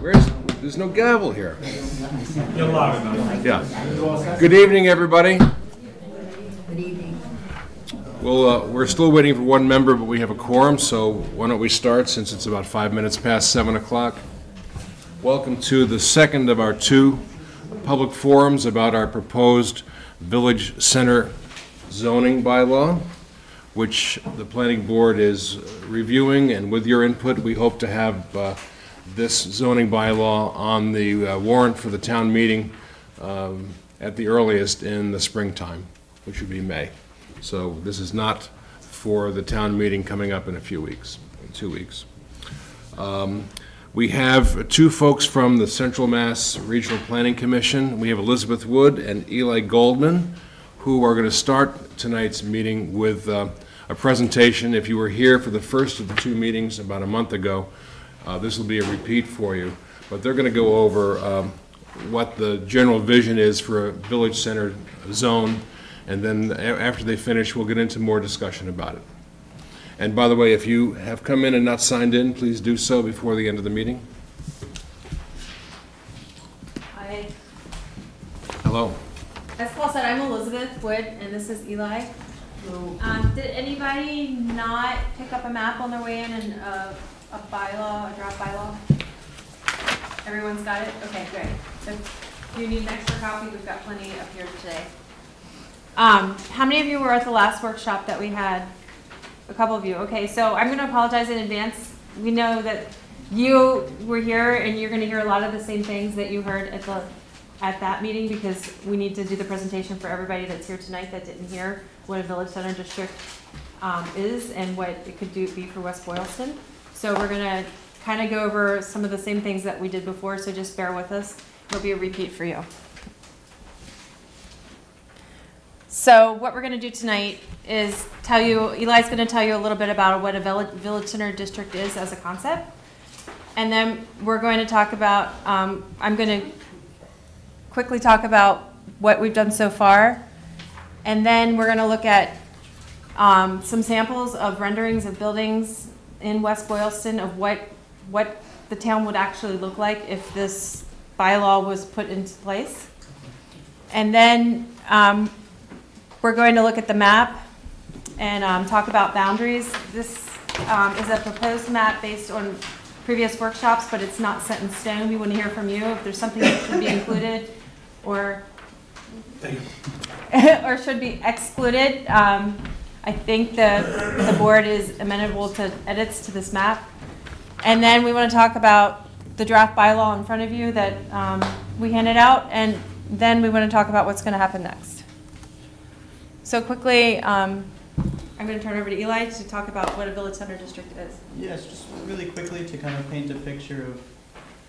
There's no gavel here. You're loud enough. Yeah. Good evening, everybody. Good evening. Well, we're still waiting for one member, but we have a quorum, so why don't we start since it's about 5 minutes past 7 o'clock. Welcome to the second of our two public forums about our proposed Village Center zoning bylaw, which the Planning Board is reviewing, and with your input, we hope to have this zoning bylaw on the warrant for the town meeting at the earliest in the springtime, which would be May. So this is not for the town meeting coming up in a few weeks, in 2 weeks. We have two folks from the Central Mass Regional Planning Commission. We have Elizabeth Wood and Eli Goldman, who are going to start tonight's meeting with a presentation. If you were here for the first of the two meetings about a month ago, this will be a repeat for you, but they're going to go over what the general vision is for a village center zone, and then after they finish, we'll get into more discussion about it. And by the way, if you have come in and not signed in, please do so before the end of the meeting. Hi. Hello. As Paul said, I'm Elizabeth Wood, and this is Eli. Did anybody not pick up a map on their way in and a bylaw, a draft bylaw? Everyone's got it? Okay, great. So if you need an extra copy, we've got plenty up here today. How many of you were at the last workshop that we had? A couple of you. Okay, so I'm going to apologize in advance. We know that you were here and you're going to hear a lot of the same things that you heard at that meeting, because we need to do the presentation for everybody that's here tonight that didn't hear what a village center district is and what it could be for West Boylston. So we're going to kind of go over some of the same things that we did before, so just bear with us. It'll be a repeat for you. So what we're going to do tonight is Eli's going to tell you a little bit about what a village center district is as a concept. And then we're going to talk about, I'm going to quickly talk about what we've done so far. And then we're going to look at some samples of renderings of buildings in West Boylston of what the town would actually look like if this bylaw was put into place. And then we're going to look at the map and talk about boundaries. This is a proposed map based on previous workshops, but it's not set in stone. We want to hear from you if there's something that should be included or should be excluded. I think the board is amenable to edits to this map. And then we want to talk about the draft bylaw in front of you that we handed out, and then we want to talk about what's going to happen next. So quickly, I'm going to turn over to Eli to talk about what a village center district is. Yes, just really quickly to kind of paint a picture of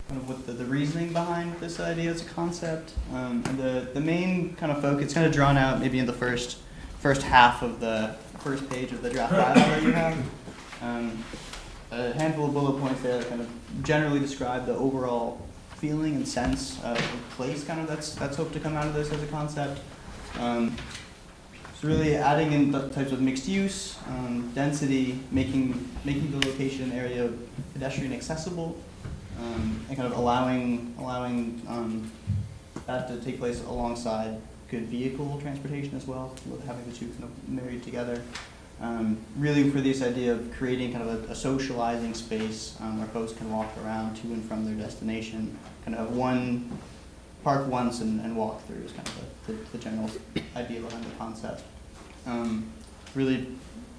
kind of what the reasoning behind this idea as a concept. And the main kind of focus, kind of drawn out maybe in the first half of the first page of the draft bylaw that you have. A handful of bullet points there that kind of generally describe the overall feeling and sense of place kind of that's hoped to come out of this as a concept. So really adding in the types of mixed use, density, making the location area pedestrian accessible, and kind of allowing that to take place alongside good vehicle transportation as well, having the two kind of married together. Really for this idea of creating kind of a socializing space where folks can walk around to and from their destination, kind of park once and walk through is kind of the general idea behind the concept. Really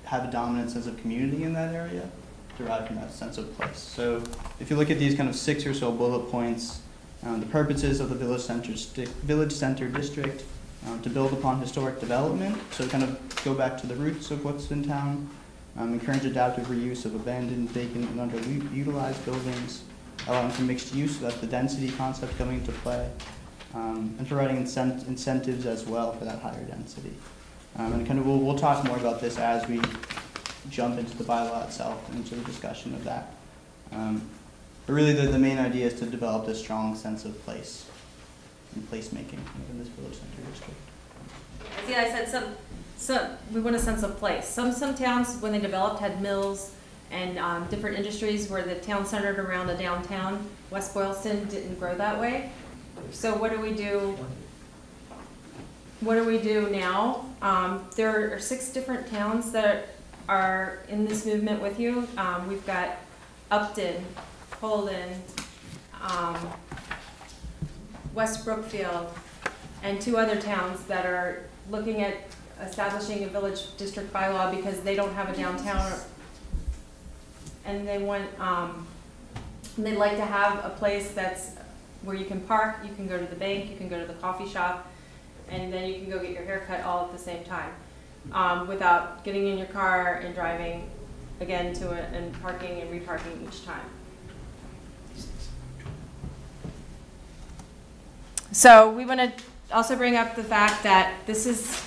have a dominant sense of community in that area, derived from that sense of place. So if you look at these kind of 6 or so bullet points, the purposes of the village center district, to build upon historic development, so kind of go back to the roots of what's in town, encourage adaptive reuse of abandoned, vacant, and underutilized buildings, allowing for mixed use, so that's the density concept coming into play, and providing incentives as well for that higher density. And kind of we'll talk more about this as we jump into the bylaw itself and into the discussion of that. But really the main idea is to develop this strong sense of place and placemaking in this village center district. As I said, we want a sense of place. Some towns, when they developed, had mills and different industries where the town centered around the downtown. West Boylston didn't grow that way. So what do we do? What do we do now? There are 6 different towns that are in this movement with you. We've got Upton, Holden, West Brookfield, and 2 other towns that are looking at establishing a village district bylaw because they don't have a downtown, and they want, they'd like to have a place that's where you can park, you can go to the bank, you can go to the coffee shop, and then you can go get your hair cut all at the same time, without getting in your car and driving again to it and parking and reparking each time. So we want to also bring up the fact that this is,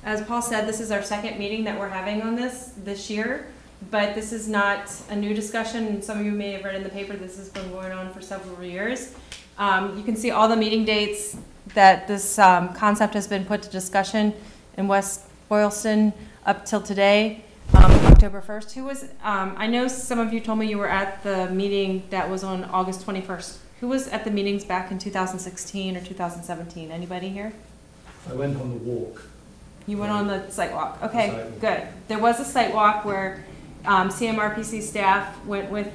as Paul said, this is our 2nd meeting that we're having on this year, but this is not a new discussion. Some of you may have read in the paper, this has been going on for several years. You can see all the meeting dates that this concept has been put to discussion in West Boylston up till today, October 1st. Who was, I know some of you told me you were at the meeting that was on August 21st. Who was at the meetings back in 2016 or 2017? Anybody here? I went on the walk. You went on the site walk. Okay, Sidewalk. good. There was a site walk where CMRPC staff went with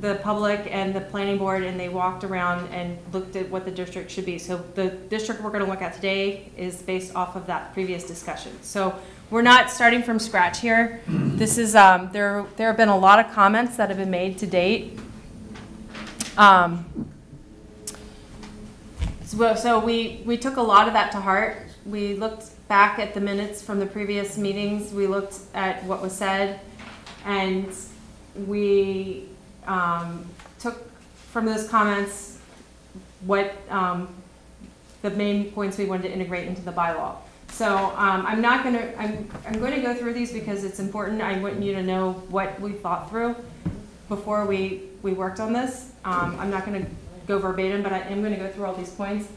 the public and the planning board, and they walked around and looked at what the district should be. So the district we're going to look at today is based off of that previous discussion. So we're not starting from scratch here. This is there have been a lot of comments that have been made to date. So we took a lot of that to heart. We looked back at the minutes from the previous meetings. We looked at what was said, and we took from those comments what the main points we wanted to integrate into the bylaw. So I'm going to go through these because it's important. I want you to know what we thought through before we worked on this. I'm not going to go verbatim, but I am going to go through all these points.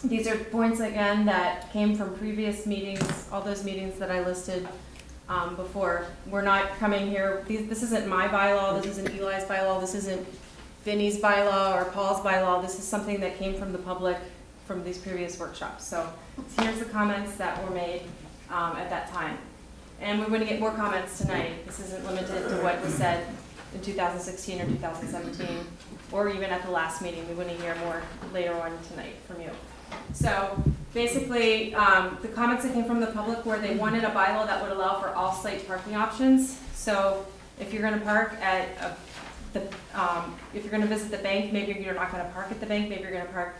These are points, again, that came from previous meetings, all those meetings that I listed before. We're not coming here, this isn't my bylaw, this isn't Eli's bylaw, this isn't Vinny's bylaw or Paul's bylaw. This is something that came from the public from these previous workshops. So here's the comments that were made at that time. And we're going to get more comments tonight. This isn't limited to what was said in 2016 or 2017, or even at the last meeting. We want to hear more later on tonight from you. So basically, the comments that came from the public were they wanted a bylaw that would allow for off-site parking options. So if you're going to park at if you're going to visit the bank, maybe you're not going to park at the bank. Maybe you're going to park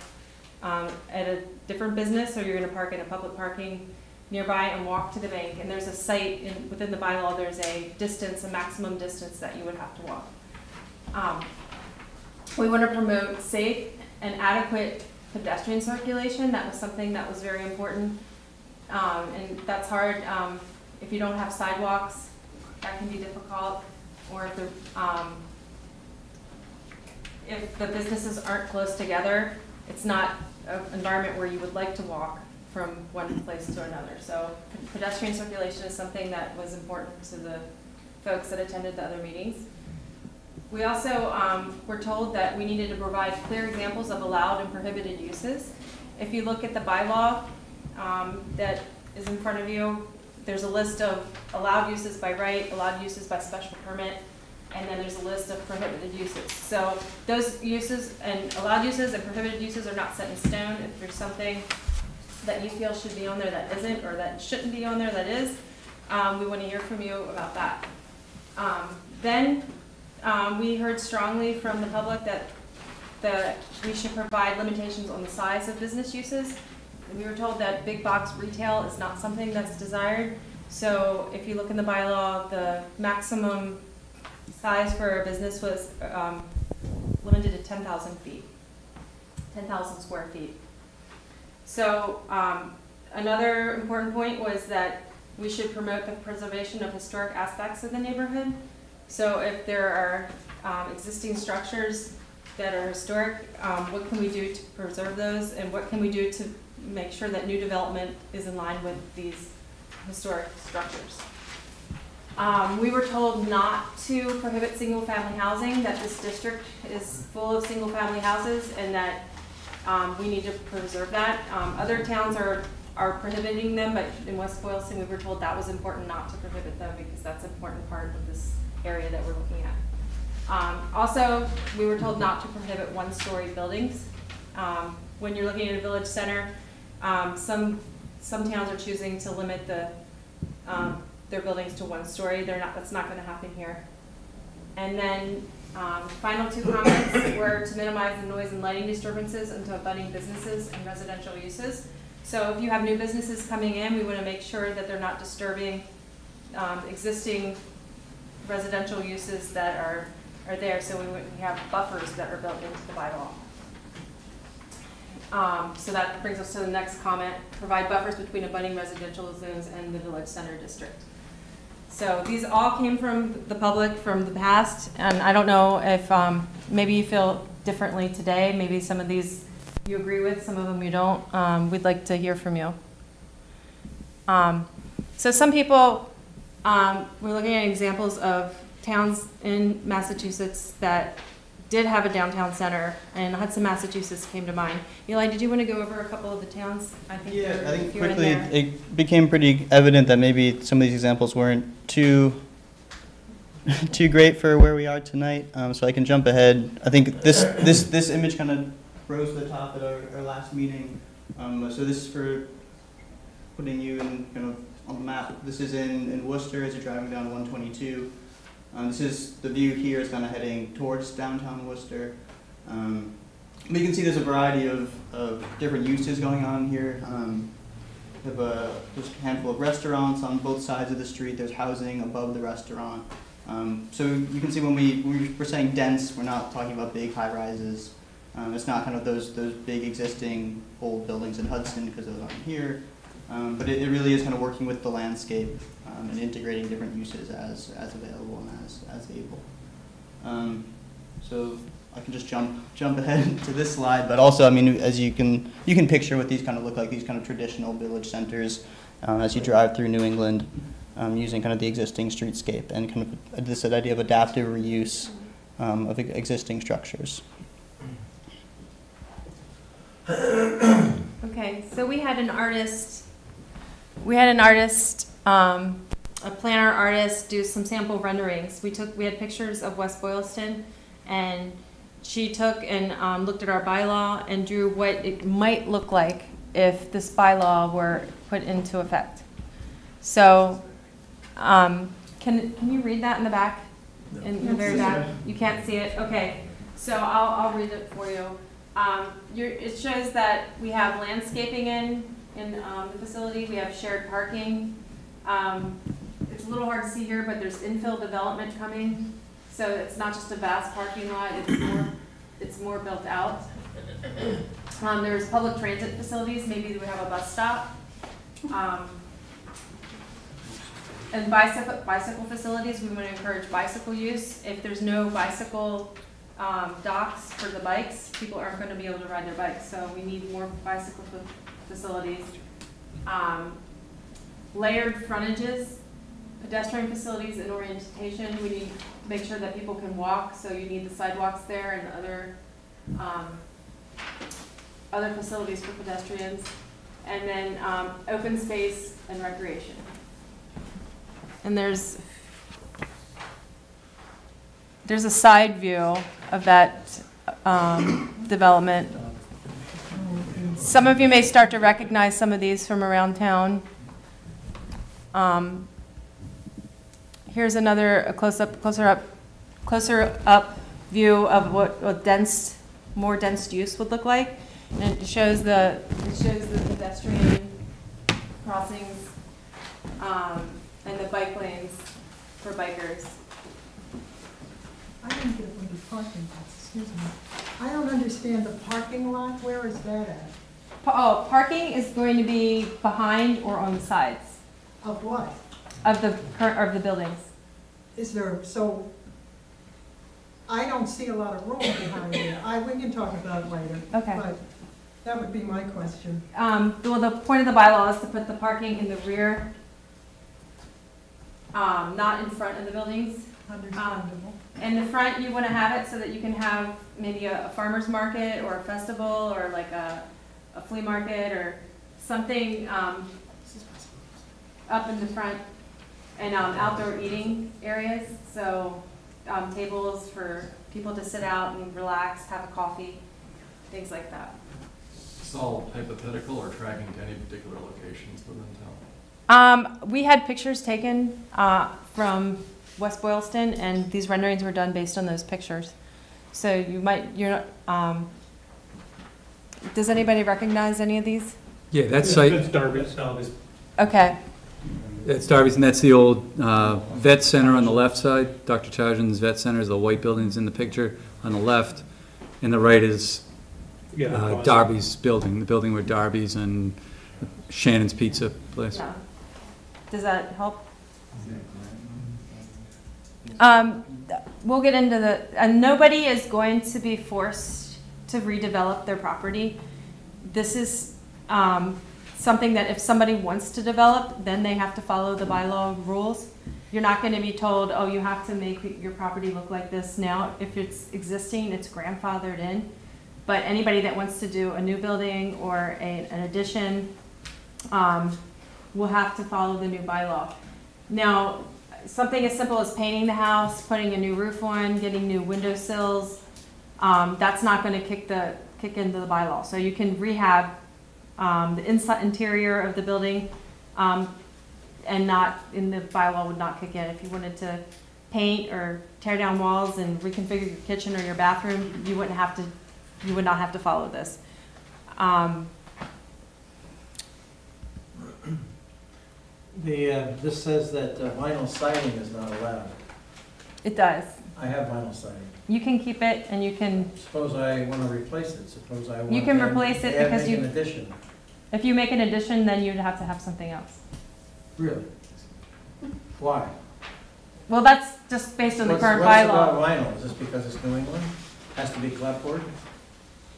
at a different business, or you're going to park in a public parking nearby and walk to the bank. And there's a site within the bylaw. There's a distance, a maximum distance that you would have to walk. We want to promote safe and adequate pedestrian circulation. That was something that was very important, and that's hard if you don't have sidewalks. That can be difficult, or if the businesses aren't close together, it's not an environment where you would like to walk from one place to another. So pedestrian circulation is something that was important to the folks that attended the other meetings. We also were told that we needed to provide clear examples of allowed and prohibited uses. If you look at the bylaw that is in front of you, there's a list of allowed uses by right, allowed uses by special permit, and then there's a list of prohibited uses. So those uses and allowed uses and prohibited uses are not set in stone. If there's something that you feel should be on there that isn't, or that shouldn't be on there that is, we want to hear from you about that. Then we heard strongly from the public that we should provide limitations on the size of business uses. And we were told that big box retail is not something that's desired. So if you look in the bylaw, the maximum size for a business was limited to 10,000 feet, 10,000 square feet. So another important point was that we should promote the preservation of historic aspects of the neighborhood. So if there are existing structures that are historic, what can we do to preserve those, and what can we do to make sure that new development is in line with these historic structures? We were told not to prohibit single-family housing, that this district is full of single-family houses, and that we need to preserve that. Other towns are prohibiting them, but in West Boylston, we were told that was important not to prohibit them because that's an important part of this area that we're looking at. Also, we were told not to prohibit one-story buildings. When you're looking at a village center, some towns are choosing to limit their buildings to one story. That's not going to happen here. And then final two comments were to minimize the noise and lighting disturbances into abutting businesses and residential uses. So if you have new businesses coming in, we want to make sure that they're not disturbing existing residential uses that are there. So we have buffers that are built into the bylaw. So that brings us to the next comment, provide buffers between abutting residential zones and the village center district. So these all came from the public from the past, and I don't know if maybe you feel differently today. Maybe some of these you agree with, some of them you don't. We'd like to hear from you. So some people, we're looking at examples of towns in Massachusetts that did have a downtown center, and Hudson, Massachusetts came to mind. Eli, did you want to go over a couple of the towns? I think you're quickly in there. it became pretty evident that maybe some of these examples weren't too great for where we are tonight. So I can jump ahead. I think this image kind of rose to the top at our last meeting. So this is for putting you in kind of on the map. This is in Worcester as you're driving down 122. This is the view here is kind of heading towards downtown Worcester. But you can see there's a variety of different uses going on here. We have there's a handful of restaurants on both sides of the street. There's housing above the restaurant. So you can see when we're saying dense, we're not talking about big high rises. It's not kind of those big existing old buildings in Hudson because those aren't here. But it really is kind of working with the landscape and integrating different uses as available and as able. So I can just jump ahead to this slide, but also, I mean, as you can picture what these kind of look like, these kind of traditional village centers as you drive through New England, using kind of the existing streetscape and kind of this idea of adaptive reuse of existing structures. Okay, so we had an artist, a planner artist, do some sample renderings. We had pictures of West Boylston, and she took and looked at our bylaw and drew what it might look like if this bylaw were put into effect. So, can you read that in the back? In the very back? You can't see it? Okay. So I'll read it for you. It shows that we have landscaping in the facility. We have shared parking. It's a little hard to see here, but there's infill development coming. So it's not just a vast parking lot, it's more built out. There's public transit facilities, maybe we have a bus stop. And bicycle facilities, we want to encourage bicycle use. If there's no bicycle docks for the bikes, people aren't going to be able to ride their bikes, so we need more bicycle facilities. Layered frontages, pedestrian facilities and orientation, we need to make sure that people can walk, so you need the sidewalks there and other facilities for pedestrians. And then open space and recreation. And there's a side view of that development. Some of you may start to recognize some of these from around town. Here's another closer up view of what a more dense use would look like, and it shows the pedestrian crossings and the bike lanes for bikers. I don't get what the parking lots, excuse me. I don't understand the parking lot, where is that at? Parking is going to be behind or on the sides Of what? of the buildings. Is there, so, I don't see a lot of room behind there. We can talk about it later. Okay. But that would be my question. Well, the point of the bylaw is to put the parking in the rear not in front of the buildings. Understandable. In the front, you want to have it so that you can have maybe a farmer's market or a festival or like a flea market or something up in the front, and outdoor eating areas. So tables for people to sit out and relax, have a coffee, things like that. It's all hypothetical or tracking to any particular locations within town? We had pictures taken from West Boylston, and these renderings were done based on those pictures. So you're not, does anybody recognize any of these? Yeah, that site, That's Darby's. Okay. that's Darby's, and that's the old vet center on the left side. Dr. Chajan's vet center is the white buildings in the picture on the left. And the right is Darby's building, the building where Darby's and Shannon's Pizza place. Yeah. Does that help? We'll get into and nobody is going to be forced to redevelop their property. This is something that if somebody wants to develop, then they have to follow the bylaw rules. You're not going to be told, oh, you have to make your property look like this now. If it's existing, it's grandfathered in. But anybody that wants to do a new building or an addition will have to follow the new bylaw. Now, something as simple as painting the house, putting a new roof on, getting new windowsills, that's not going to kick into the bylaw. So you can rehab the interior of the building, and not in the bylaw would not kick in. If you wanted to paint or tear down walls and reconfigure your kitchen or your bathroom, you would not have to follow this. This says that vinyl siding is not allowed. It does. I have vinyl siding. You can keep it, and you can, Suppose I want to replace it, suppose I want to You can replace it because make you- an addition. if you make an addition, then you'd have to have something else. Really? Why? Well, that's just based on the current What's bylaw. about vinyl? Is this because it's New England? Has to be clapboard?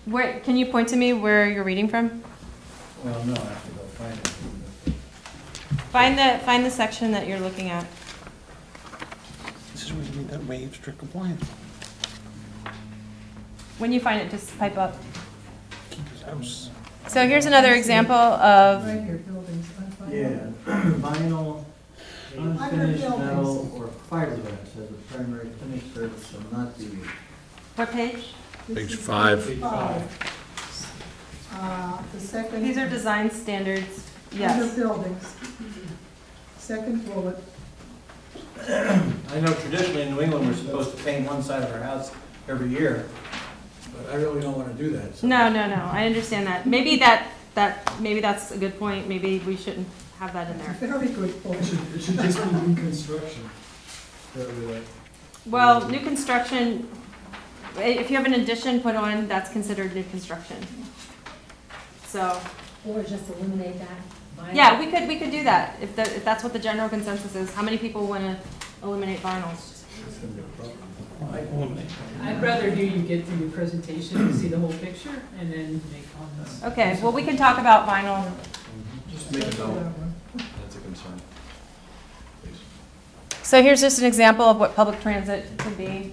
Where, can you point to me where you're reading from? Well, no, I have to go find it. Find the section that you're looking at. This is where you need that waive strict compliance. When you find it, just pipe up. Keep his house. So here's another example of, Right here, buildings, Yeah, vinyl, unfinished metal, or fiberglass as a primary finished surface shall not be used. what page? Page 5. The second. These are design standards, Under yes. buildings. Second bullet. I know traditionally in New England, we're supposed to paint one side of our house every year, but I really don't want to do that. so- No, I understand that. Maybe maybe that's a good point. Maybe we shouldn't have that in there. Very good point. It should just be new construction. That we like. Well, new construction, if you have an addition put on, that's considered new construction. So, Or just eliminate that? yeah, we could do that, if that's what the general consensus is. How many people want to eliminate vinyl? I'd rather hear you get through your presentation, see the whole picture, and then make comments. Okay, well, we can talk about vinyl. Just make a note, that's a concern. Please. So here's just an example of what public transit could be.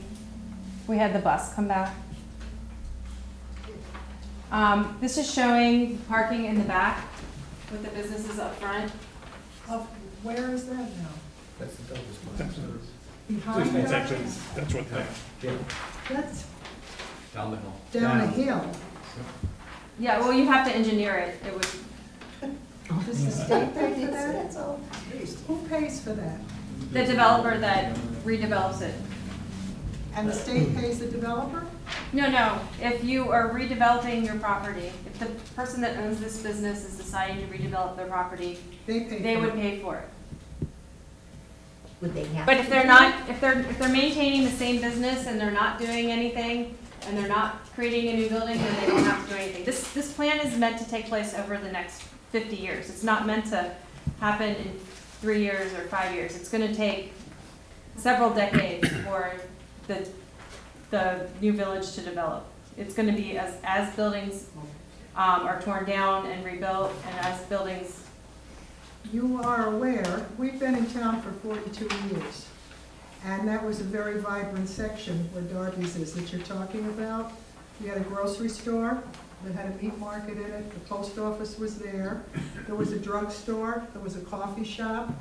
We had the bus come back. This is showing parking in the back with the businesses up front. Where is that now? That's the Douglas one. Behind That's that? actually, that's what that. That's Down the hill. down a hill. Yeah, well, you have to engineer it. It would, Does the state pay for that? Who pays for that? the developer that redevelops it. And the state pays the developer? No, if you are redeveloping your property, if the person that owns this business is deciding to redevelop their property, They pay for it. they would pay for it. Would they have? But if they're not, if they're maintaining the same business and they're not doing anything, and they're not creating a new building, then they don't have to do anything. This plan is meant to take place over the next 50 years. It's not meant to happen in 3 years or 5 years. It's gonna take several decades for the new village to develop. It's gonna be as buildings are torn down and rebuilt, and as buildings you are aware, we've been in town for 42 years. And that was a very vibrant section where Darby's is that you're talking about. You had a grocery store that had a meat market in it, the post office was there, there was a drugstore, there was a coffee shop,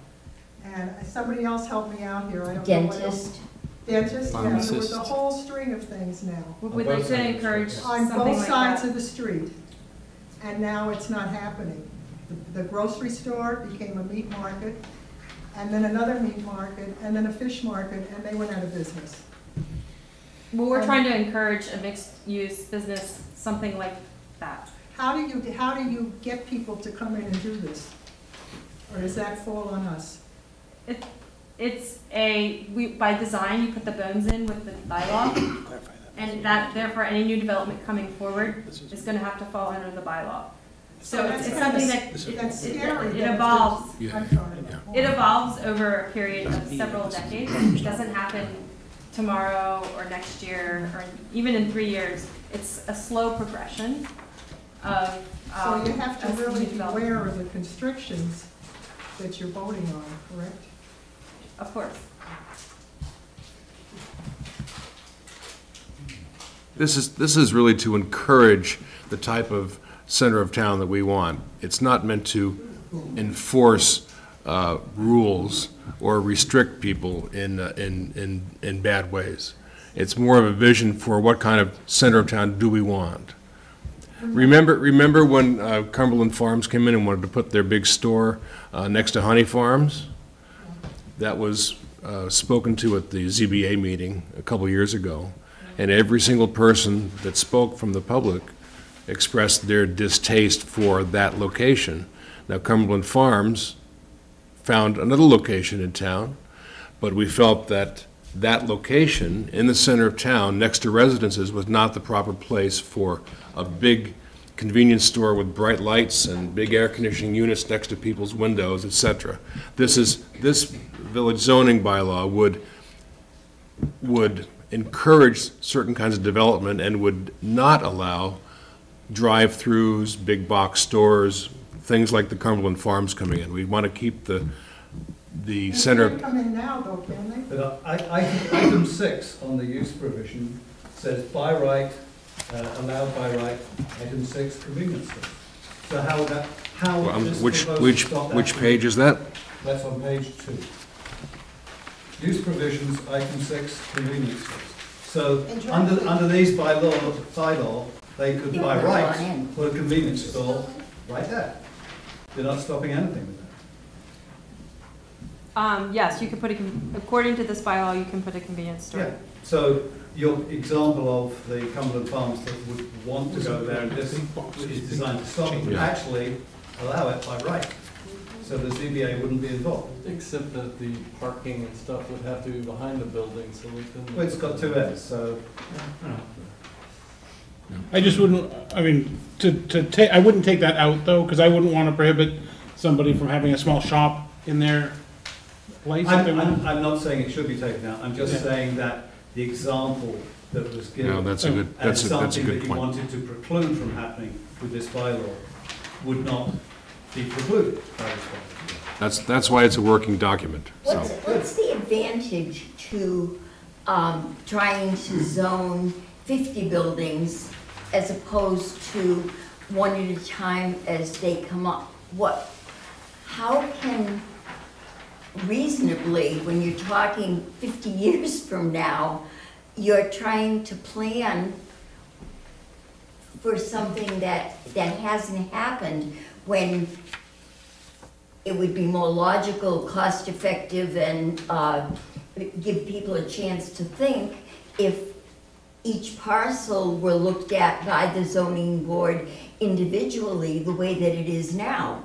and somebody else helped me out here, I don't know what else. Dentist, yeah, there was Pharmacist. a whole string of things now. Would like to encourage On something both like sides that. of the street, and now it's not happening. The grocery store became a meat market, and then another meat market, and then a fish market, and they went out of business. Well, we're trying to encourage a mixed-use business, something like that. How do you get people to come in and do this? Or does that fall on us? It's by design, you put the bones in with the bylaw, Clarify that. and that, therefore, any new development coming forward is gonna have to fall under the bylaw. So it's something that, That's scary. it evolves. Yeah. I'm sorry. It evolves over a period of several decades. It doesn't happen tomorrow or next year or even in 3 years. It's a slow progression of. So you have to of really new be development. aware of the constrictions that you're voting on, correct? Of course. This is really to encourage the type of center of town that we want. It's not meant to enforce rules or restrict people in bad ways. It's more of a vision for what kind of center of town do we want. Remember when Cumberland Farms came in and wanted to put their big store next to Honey Farms? That was spoken to at the ZBA meeting a couple years ago, and every single person that spoke from the public expressed their distaste for that location. Now, Cumberland Farms found another location in town, but we felt that that location in the center of town, next to residences, was not the proper place for a big convenience store with bright lights and big air conditioning units next to people's windows, etc. This village zoning bylaw would encourage certain kinds of development and would not allow drive-throughs, big box stores, things like the Cumberland Farms coming in. We want to keep the center. They can't come in now, though, can they? But item 6 on the use provision says by right, allowed by right, item 6, convenience store. So how this proposal stop that? Which page is that? That's on page 2. Use provisions, item 6, convenience stores. So under these bylaw, they could by right put a convenience store right there. They're not stopping anything with that. Yes, you could put according to this bylaw, you can put a convenience store. Yeah, so your example of the Cumberland Farms that would want to go there and this is designed to stop it, would Yeah. actually allow it by right. So the ZBA wouldn't be involved. Except that the parking and stuff would have to be behind the building, so we can. Well, it's got 2 ends, so. I just wouldn't, I mean, I wouldn't take that out though, because I wouldn't want to prohibit somebody from having a small shop in their place. if they want. I'm not saying it should be taken out, I'm just Yeah. saying that the example that was given. No, that's a good And something that point. you wanted to preclude from happening with this bylaw would not be precluded by this bylaw. That's why it's a working document, so. What's the advantage to trying to zone 50 buildings as opposed to one at a time as they come up? How can reasonably, when you're talking 50 years from now, you're trying to plan for something that hasn't happened when it would be more logical, cost-effective, and give people a chance to think if each parcel were looked at by the zoning board individually the way that it is now.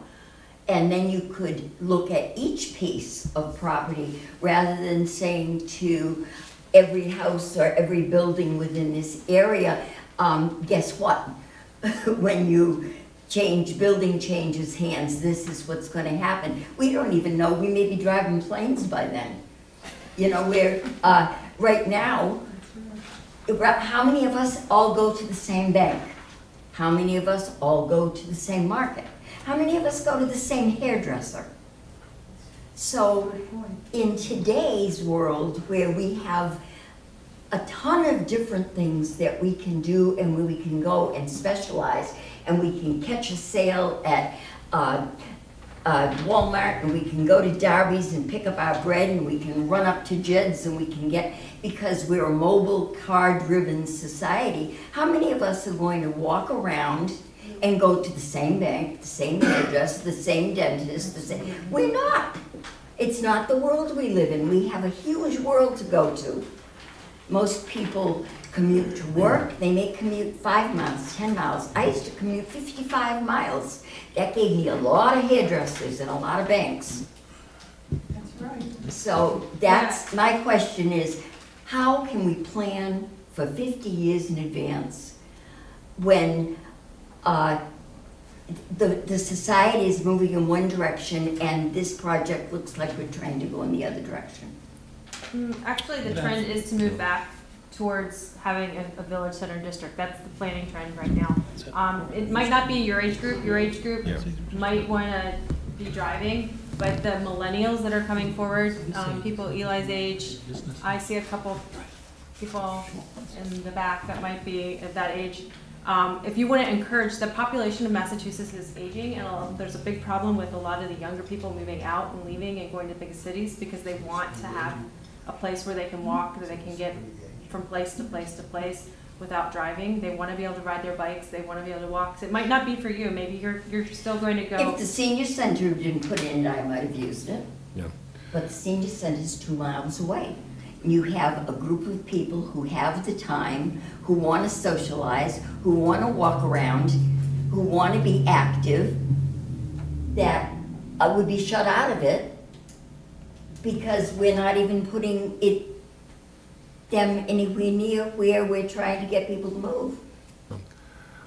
And then you could look at each piece of property rather than saying to every house or every building within this area, guess what? When you building changes hands, this is what's going to happen. We don't even know, we may be driving planes by then. You know, we're, right now, how many of us all go to the same bank? How many of us all go to the same market? How many of us go to the same hairdresser? So in today's world where we have a ton of different things that we can do and where we can go and specialize and we can catch a sale at Walmart and we can go to Darby's and pick up our bread and we can run up to Jed's and we can get, because we're a mobile car-driven society, how many of us are going to walk around and go to the same bank, the same hairdresser, the same dentist, the same? We're not. It's not the world we live in. We have a huge world to go to. Most people commute to work. They may commute 5 miles, 10 miles. I used to commute 55 miles. That gave me a lot of hairdressers and a lot of banks. That's right. So that's, my question is, how can we plan for 50 years in advance when the society is moving in one direction and this project looks like we're trying to go in the other direction? Actually, the trend is to move back towards having a village center district. That's the planning trend right now. It might not be your age group. Your age group might want to be driving, but the millennials that are coming forward, people Eli's age, I see a couple people in the back that might be at that age. If you want to encourage, the population of Massachusetts is aging, and there's a big problem with a lot of the younger people moving out and leaving and going to big cities because they want to have a place where they can walk, where they can get from place to place to place without driving. They want to be able to ride their bikes. They want to be able to walk. So it might not be for you. Maybe you're still going to go. If the senior center didn't put it in, I might have used it. Yeah. But the senior center is 2 miles away. You have a group of people who have the time, who want to socialize, who want to walk around, who want to be active, that would be shut out of it because we're not even putting them anywhere near where we're trying to get people to move.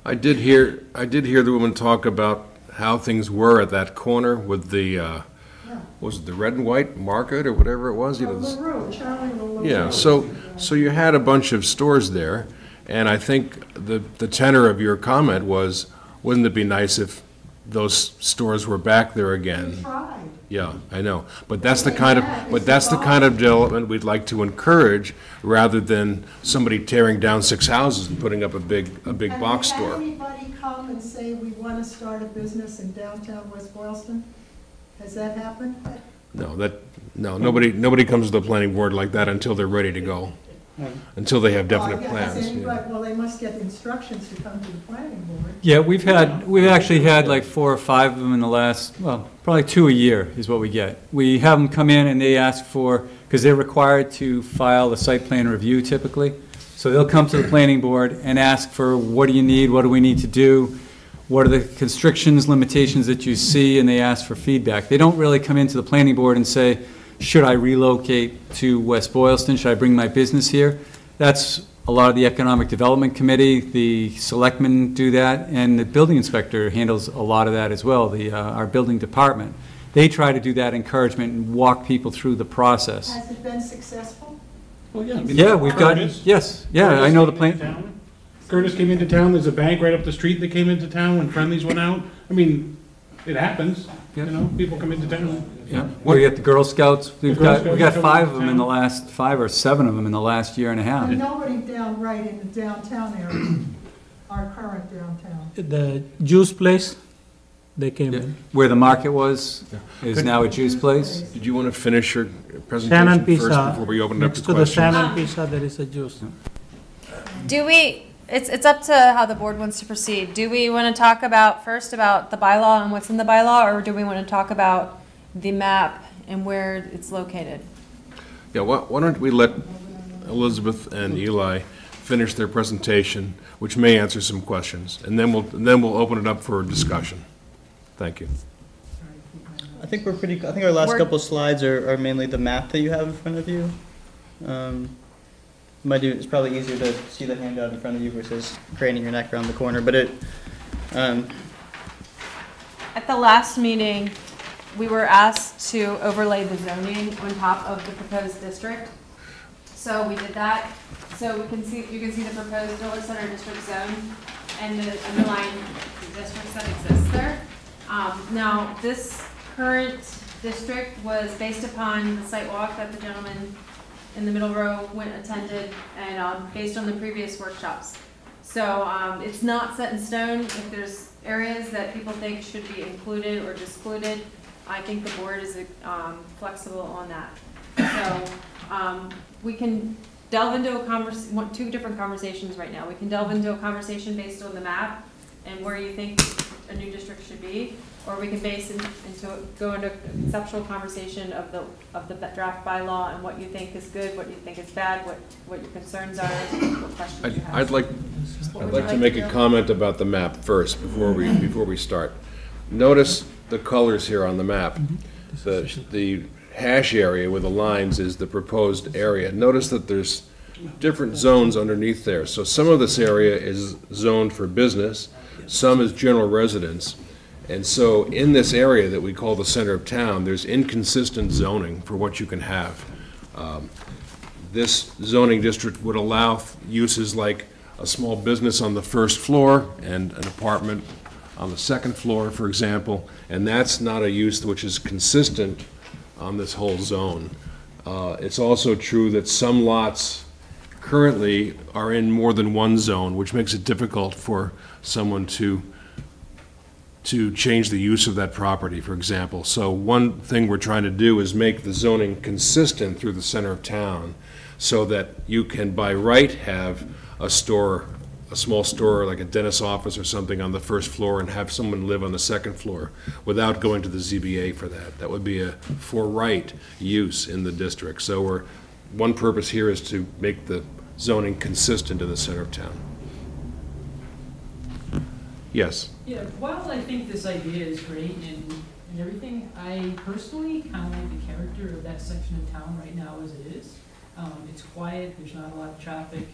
I did hear the woman talk about how things were at that corner with the, was it the red and white market or whatever it was? LaRue, Charlie LaRue. Yeah, so you had a bunch of stores there, and I think the tenor of your comment was, wouldn't it be nice if those stores were back there again? We tried. Yeah, I know, but that's the kind of development we'd like to encourage, rather than somebody tearing down 6 houses and putting up a big box store. Have you had anybody come and say, we want to start a business in downtown West Boylston? Has that happened? No, nobody comes to the planning board like that until they're ready to go, until they have definite plans. Well, they must get instructions to come to the planning board. Yeah, we've actually had like 4 or 5 of them in the last, well, probably 2 a year is what we get. We have them come in and they ask for, because they're required to file a site plan review typically. So they'll come to the planning board and ask for, what do you need, what do we need to do? What are the constrictions, limitations that you see, and they ask for feedback. They don't really come into the planning board and say, should I relocate to West Boylston? Should I bring my business here? That's a lot of the Economic Development Committee, the selectmen do that, and the building inspector handles a lot of that as well, our building department. They try to do that encouragement and walk people through the process. Has it been successful? Well, yeah. Yeah, we've got, yes, yeah, I know the plan. Curtis came into town, there's a bank right up the street that came into town when Friendlies went out. I mean, it happens, you know, people come into town. Yeah, we got the Girl Scouts, we got 5 of them in the last, 5 or 7 of them in the last year and a half. And nobody down right in the downtown area, our current downtown. The juice place, they came in. Where the market was, is now a juice place. Did you want to finish your presentation Shannon first Pizza, before we open it up next to to the questions? Shannon Pizza, there is a juice. Do we, it's up to how the board wants to proceed. Do we want to talk about, first about the bylaw and what's in the bylaw, or do we want to talk about the map and where it's located? Yeah, why don't we let Elizabeth and Eli finish their presentation, which may answer some questions, and then we'll open it up for discussion. Thank you. I think we're pretty. I think our last couple of slides are mainly the map that you have in front of you. It's probably easier to see the handout in front of you versus craning your neck around the corner. But it. At the last meeting, we were asked to overlay the zoning on top of the proposed district. So we did that. So you can see the proposed village center district zone and the underlying districts that exist there. Now, this current district was based upon the site walk that the gentleman in the middle row attended, and based on the previous workshops. So it's not set in stone. If there's areas that people think should be included or excluded, I think the board is flexible on that. So we can delve into two different conversations right now. We can delve into a conversation based on the map and where you think a new district should be, or we can go into a conceptual conversation of the draft bylaw and what you think is good, what you think is bad, what your concerns are, what questions you have. I'd like to make a comment about the map first before we start. Notice the colors here on the map. The hash area with the lines is the proposed area. Notice that there's different zones underneath there. So some of this area is zoned for business, some is general residence. And so in this area that we call the center of town, there's inconsistent zoning for what you can have. This zoning district would allow uses like a small business on the first floor and an apartment on the second floor, for example, and that's not a use which is consistent on this whole zone. It's also true that some lots currently are in more than one zone, which makes it difficult for someone to change the use of that property, for example. So one thing we're trying to do is make the zoning consistent through the center of town so that you can by right have a store, a small store like a dentist's office or something on the first floor and have someone live on the second floor without going to the ZBA for that. That would be a for right use in the district. So one purpose here is to make the zoning consistent in the center of town. Yes? Yeah, while I think this idea is great and everything, I personally kind of like the character of that section of town right now as it is. It's quiet, there's not a lot of traffic.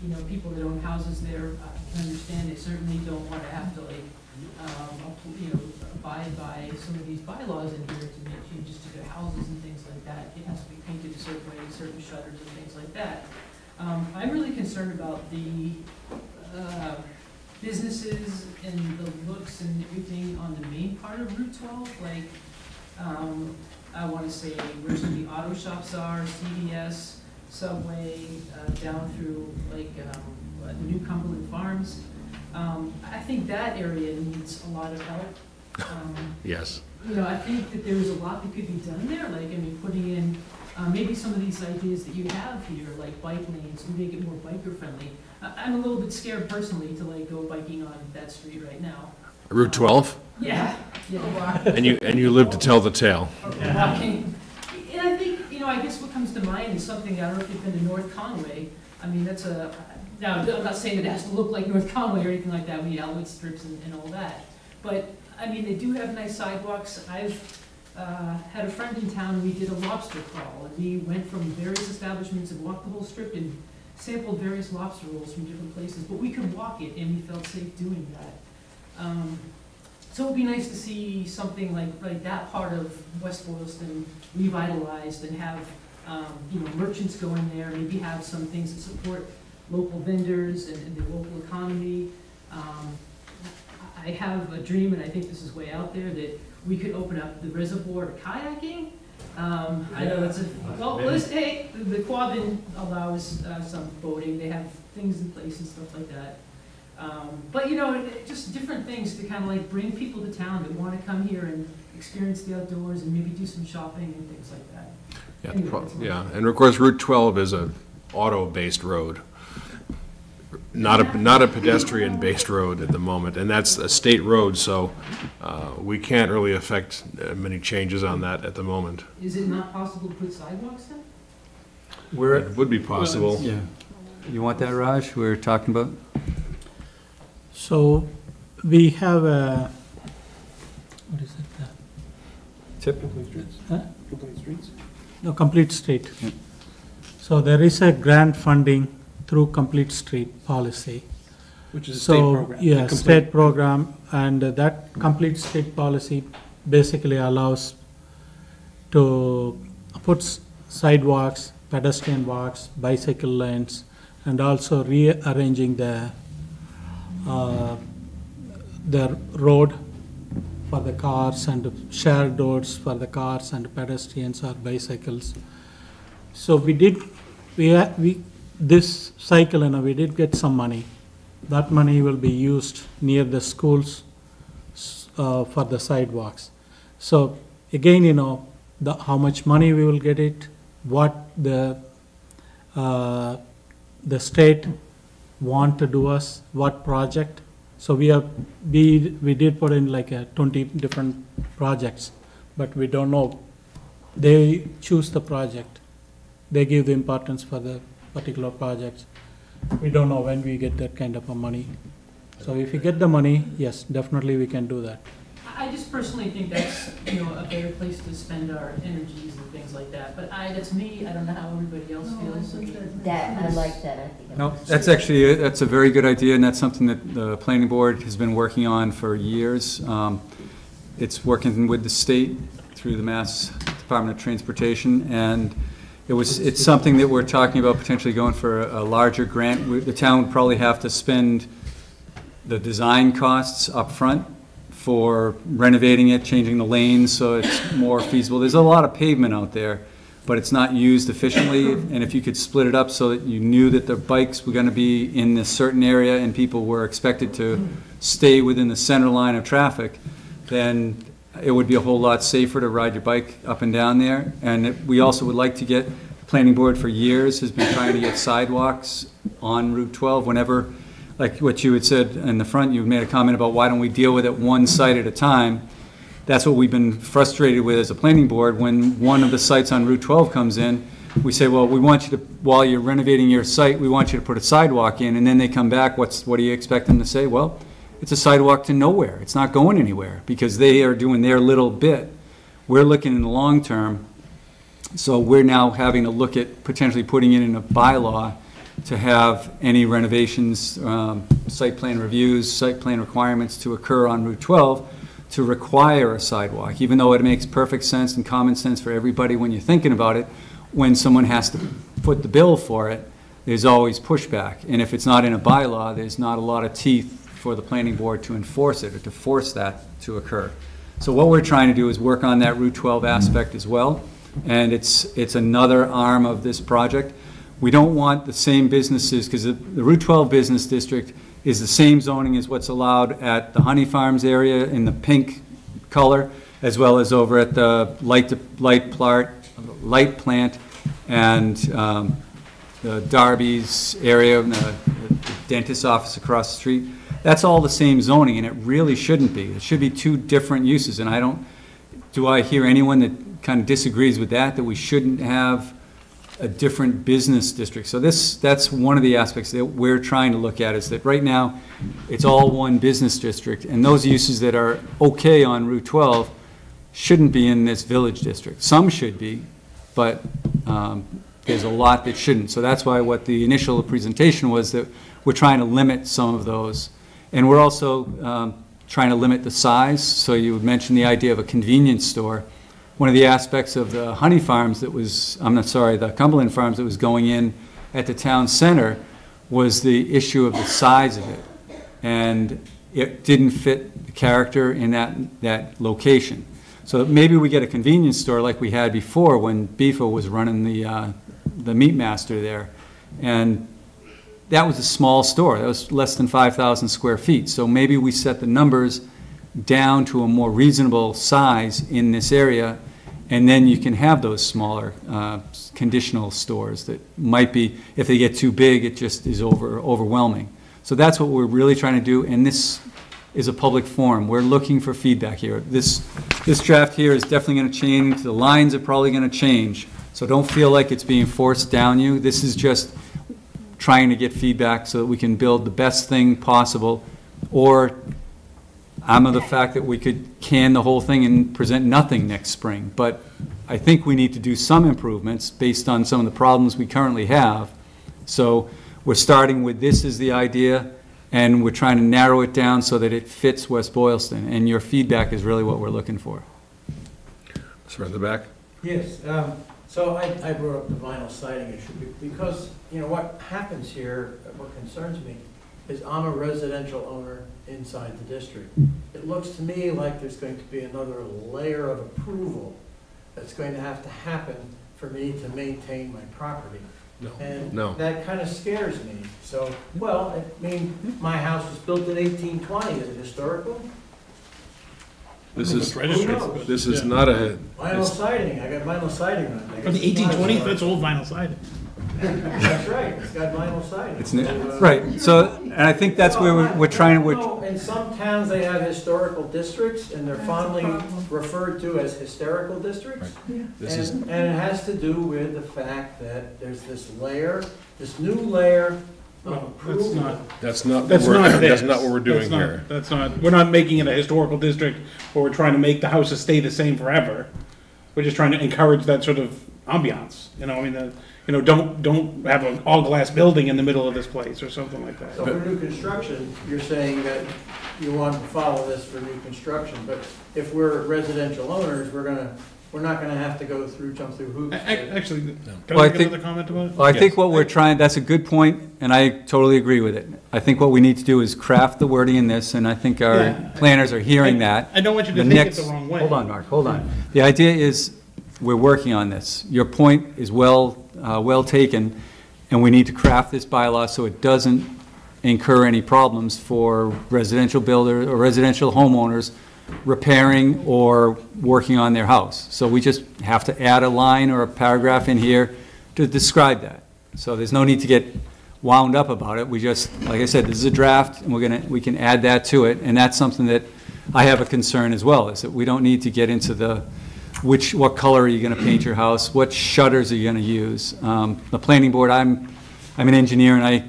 You know, people that own houses there, I can understand they certainly don't want to have to abide by some of these bylaws in here to make changes to their houses and things like that. It has to be painted a certain way, certain shutters and things like that. I'm really concerned about the businesses and the looks and everything on the main part of Route 12. Like, I want to say where some of the auto shops are, CVS, Subway, down through like the New Cumberland Farms. I think that area needs a lot of help. Yes. You know, I think that there's a lot that could be done there. Like, I mean, putting in maybe some of these ideas that you have here, like bike lanes, and make it more biker friendly. I'm a little bit scared personally to like go biking on that street right now. Route 12? Yeah. And you live to tell the tale. Walking. And I think, you know, I guess what comes to mind is something, I don't know if you've been to North Conway. I mean, that's now I'm not saying that it has to look like North Conway or anything like that, we need outlet strips and all that. But, I mean, they do have nice sidewalks. I've had a friend in town, we did a lobster crawl, and we went from various establishments and walked the whole strip and sampled various lobster rolls from different places, but we could walk it and we felt safe doing that. So it would be nice to see something like that part of West Boylston revitalized and have you know, merchants go in there, maybe have some things that support local vendors and the local economy. I have a dream, and I think this is way out there, that we could open up the reservoir to kayaking. I know that's the Quabbin allows some boating. They have things in place and stuff like that. But you know, just different things to kind of like bring people to town that want to come here and experience the outdoors and maybe do some shopping and things like that. Yeah, Anyway, yeah. And of course, Route 12 is a auto-based road, not a pedestrian-based road at the moment, and that's a state road, so we can't really affect many changes on that at the moment. Is it not possible to put sidewalks in? It would be possible. Yeah. You want that, Raj, we're talking about? So we have a, what is it? Tip? Complete streets? No, complete street. Yeah. So there is a grant funding through Complete Street policy. Which is a state program. Yeah, Complete. state program, and that Complete Street policy basically allows to put sidewalks, pedestrian walks, bicycle lanes, and also rearranging the road for the cars and shared doors for the cars and pedestrians or bicycles. So this cycle, we did get some money. That money will be used near the schools for the sidewalks. So again, how much money we will get it, what the state want to do us, what project. So we did put in like 20 different projects, but we don't know. They choose the project. They give the importance for the particular projects. We don't know when we get that kind of a money. So if we get the money, yes, definitely we can do that. I just personally think that's, a better place to spend our energies and things like that. But that's me, I don't know how everybody else feels. I like that, I think. No, that's a very good idea, and that's something that the planning board has been working on for years. It's working with the state through the Mass Department of Transportation, and it's something that we're talking about potentially going for a larger grant. The town would probably have to spend the design costs up front for renovating it, changing the lanes so it's more feasible. There's a lot of pavement out there, but it's not used efficiently, and if you could split it up so that you knew that the bikes were going to be in this certain area and people were expected to stay within the center line of traffic, then it would be a whole lot safer to ride your bike up and down there. And we also would like to get, the planning board for years has been trying to get sidewalks on Route 12 whenever, like what you had said in the front, you made a comment about why don't we deal with it one site at a time. That's what we've been frustrated with as a planning board. When one of the sites on Route 12 comes in, we say, well, we want you to, while you're renovating your site, we want you to put a sidewalk in, and then they come back, what do you expect them to say? Well, it's a sidewalk to nowhere. It's not going anywhere because they are doing their little bit. We're looking in the long term, so we're now having to look at potentially putting it in a bylaw to have any renovations, site plan reviews, site plan requirements to occur on Route 12 to require a sidewalk, even though it makes perfect sense and common sense for everybody when you're thinking about it. When someone has to foot the bill for it, there's always pushback. And if it's not in a bylaw, there's not a lot of teeth for the planning board to enforce it or to force that to occur. So what we're trying to do is work on that Route 12 aspect as well, and it's another arm of this project. We don't want the same businesses, because the Route 12 business district is the same zoning as what's allowed at the Honey Farms area in the pink color, as well as over at the light plant and the Darby's area, and the dentist's office across the street. That's all the same zoning, and it really shouldn't be. It should be two different uses, and do I hear anyone that kind of disagrees with that we shouldn't have a different business district? So that's one of the aspects that we're trying to look at, is that right now it's all one business district, and those uses that are okay on Route 12 shouldn't be in this village district. Some should be, but there's a lot that shouldn't. So that's why what the initial presentation was, that we're trying to limit some of those. And we're also trying to limit the size. So you mentioned the idea of a convenience store. One of the aspects of the Honey Farms that was, the Cumberland Farms that was going in at the town center was the issue of the size of it. And it didn't fit the character in that location. So maybe we get a convenience store like we had before when Beefo was running the Meat Master there. And that was a small store. That was less than 5,000 square feet. So maybe we set the numbers down to a more reasonable size in this area, and then you can have those smaller conditional stores that might be, if they get too big, it just is overwhelming. So that's what we're really trying to do, and this is a public forum. We're looking for feedback here. This draft here is definitely going to change. The lines are probably going to change. So don't feel like it's being forced down you. This is just trying to get feedback so that we can build the best thing possible. Or I'm of the fact that we could can the whole thing and present nothing next spring. But I think we need to do some improvements based on some of the problems we currently have. So we're starting with this as the idea, and we're trying to narrow it down so that it fits West Boylston. And your feedback is really what we're looking for. Sir, in the back. Yes. So I brought up the vinyl siding issue because, what happens here, what concerns me, is I'm a residential owner inside the district. It looks to me like there's going to be another layer of approval that's going to have to happen for me to maintain my property. And No. that kind of scares me. So, well, I mean, my house was built in 1820, is it historical? This It's is, registered. this is not a, Vinyl siding, I got vinyl siding on it. From the 1820s, that's old vinyl siding. That's right, it's got vinyl siding. It's, right, so, and I think that's where we're trying to, No, in some towns, they have historical districts, and they're That's a fondly problem. referred to as historical districts. this is, And it has to do with the fact that there's this layer, this new layer of Well, approval. that's not, That's what not we're- this. that's not what we're doing That's not- here. That's not, we're not making it a historical district where we're trying to make the houses stay the same forever. We're just trying to encourage that sort of ambiance, you know, I mean, don't have an all-glass building in the middle of this place or something like that. So for new construction, you're saying that you want to follow this for new construction, but if we're residential owners, we're not gonna have to jump through hoops. Actually, can Well, I I make think- another comment about it? well, I think what we're trying, that's a good point, and I totally agree with it. I think what we need to do is craft the wording in this, and I think our Yeah. planners are hearing that. I don't want you to The take it next- the wrong way. Hold on, Mark, hold on. The idea is, we're working on this. Your point is well taken, and we need to craft this bylaw so it doesn't incur any problems for residential builders or residential homeowners repairing or working on their house. So we just have to add a line or a paragraph in here to describe that. So there's no need to get wound up about it. We just, like I said, this is a draft, and we can add that to it, and that's something that I have a concern as well, is that we don't need to get into what color are you gonna paint your house, what shutters are you gonna use. The planning board, I'm an engineer, and I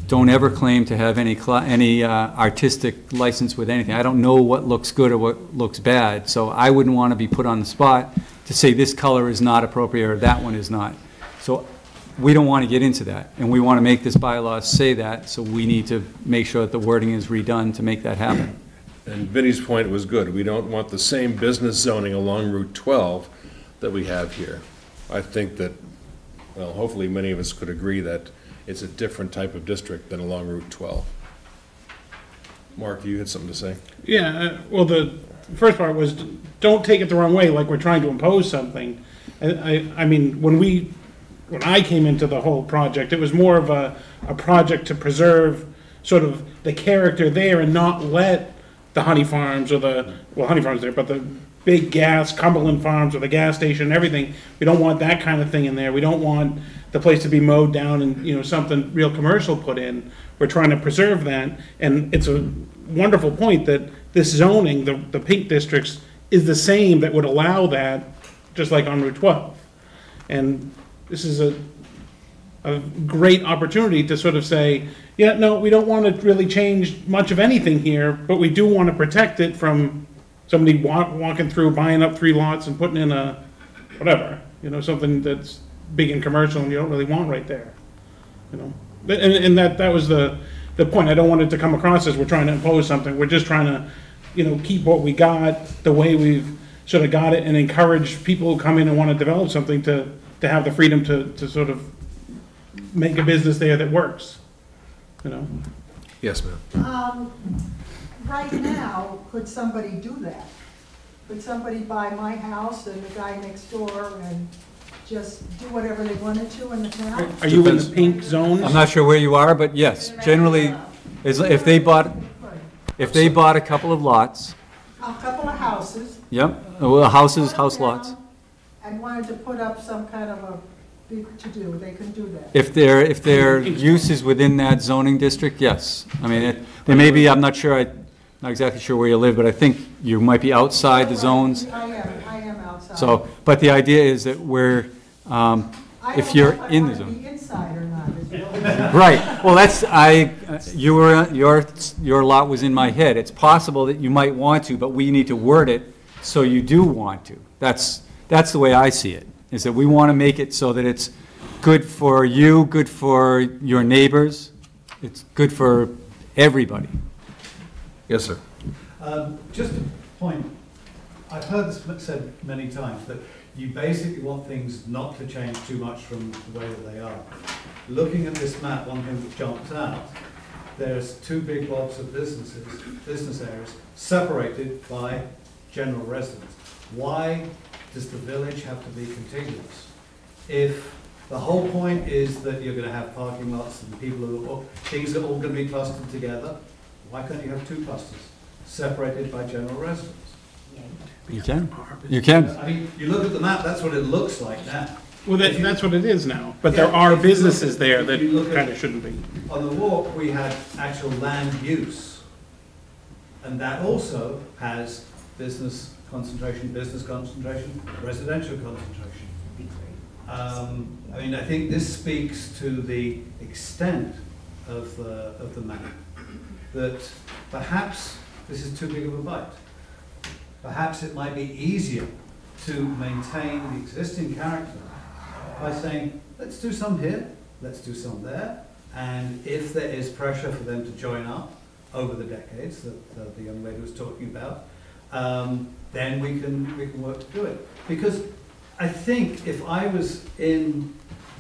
don't ever claim to have any artistic license with anything. I don't know what looks good or what looks bad, so I wouldn't want to be put on the spot to say this color is not appropriate or that one is not. So we don't want to get into that, and we want to make this bylaw say that, so we need to make sure that the wording is redone to make that happen. And Vinnie's point was good. We don't want the same business zoning along Route 12 that we have here. I think that, well, hopefully many of us could agree that it's a different type of district than along Route 12. Mark, you had something to say? Yeah, well, the first part was, don't take it the wrong way, like we're trying to impose something. I mean, when I came into the whole project, it was more of a project to preserve sort of the character there and not let the Honey Farms or Honey Farms there, but the big Cumberland Farms or the gas station and everything, we don't want that kind of thing in there. We don't want the place to be mowed down and, something real commercial put in. We're trying to preserve that, and it's a wonderful point that this zoning, the pink districts, is the same that would allow that, just like on Route 12. And this is a great opportunity to sort of say, yeah, no, we don't want to really change much of anything here, but we do want to protect it from somebody walking through, buying up 3 lots and putting in a, whatever, something that's big and commercial and you don't really want right there, And that was the point. I don't want it to come across as we're trying to impose something. We're just trying to, keep what we got, the way we've sort of got it, and encourage people who come in and want to develop something to have the freedom to sort of make a business there that works, Yes, ma'am. Right now, could somebody do that? Could somebody buy my house and the guy next door and just do whatever they wanted to in the town? Are you in the pink zones? I'm not sure where you are, but yes, generally, if they bought a couple of lots, A couple of houses. yep, well, house lots. And wanted to put up some kind of a big to-do, they can do that. If their use is within that zoning district, yes. I mean, there may be, I'm not exactly sure where you live, but I think you might be outside the zones. I am outside. So, but the idea is that if you're in the I don't know if I want to zone. be inside or not, is the only- Right, well, your lot was in my head. It's possible that you might want to, but we need to word it so you do want to. That's the way I see it, is that we want to make it so that it's good for you, good for your neighbors, it's good for everybody. Yes, sir. Just a point, I've heard this said many times, that you basically want things not to change too much from the way that they are. Looking at this map, one thing that jumps out there's two big blocks of business areas, separated by general residence. Why does the village have to be contiguous? If the whole point is that you're going to have parking lots and things are all going to be clustered together, why can't you have two clusters separated by general residence? You can. You can. I mean, you look at the map, that's what it looks like now. Well, that's what it is now, but Yeah, there are if you businesses look- there if that you look at- kind of shouldn't be. On the walk, we had actual land use, and that also has business concentration, residential concentration. I mean, I think this speaks to the extent of the map, that perhaps this is too big of a bite. Perhaps it might be easier to maintain the existing character by saying, let's do some here, let's do some there, and if there is pressure for them to join up over the decades that the young lady was talking about, then we can work to do it. Because I think if I was in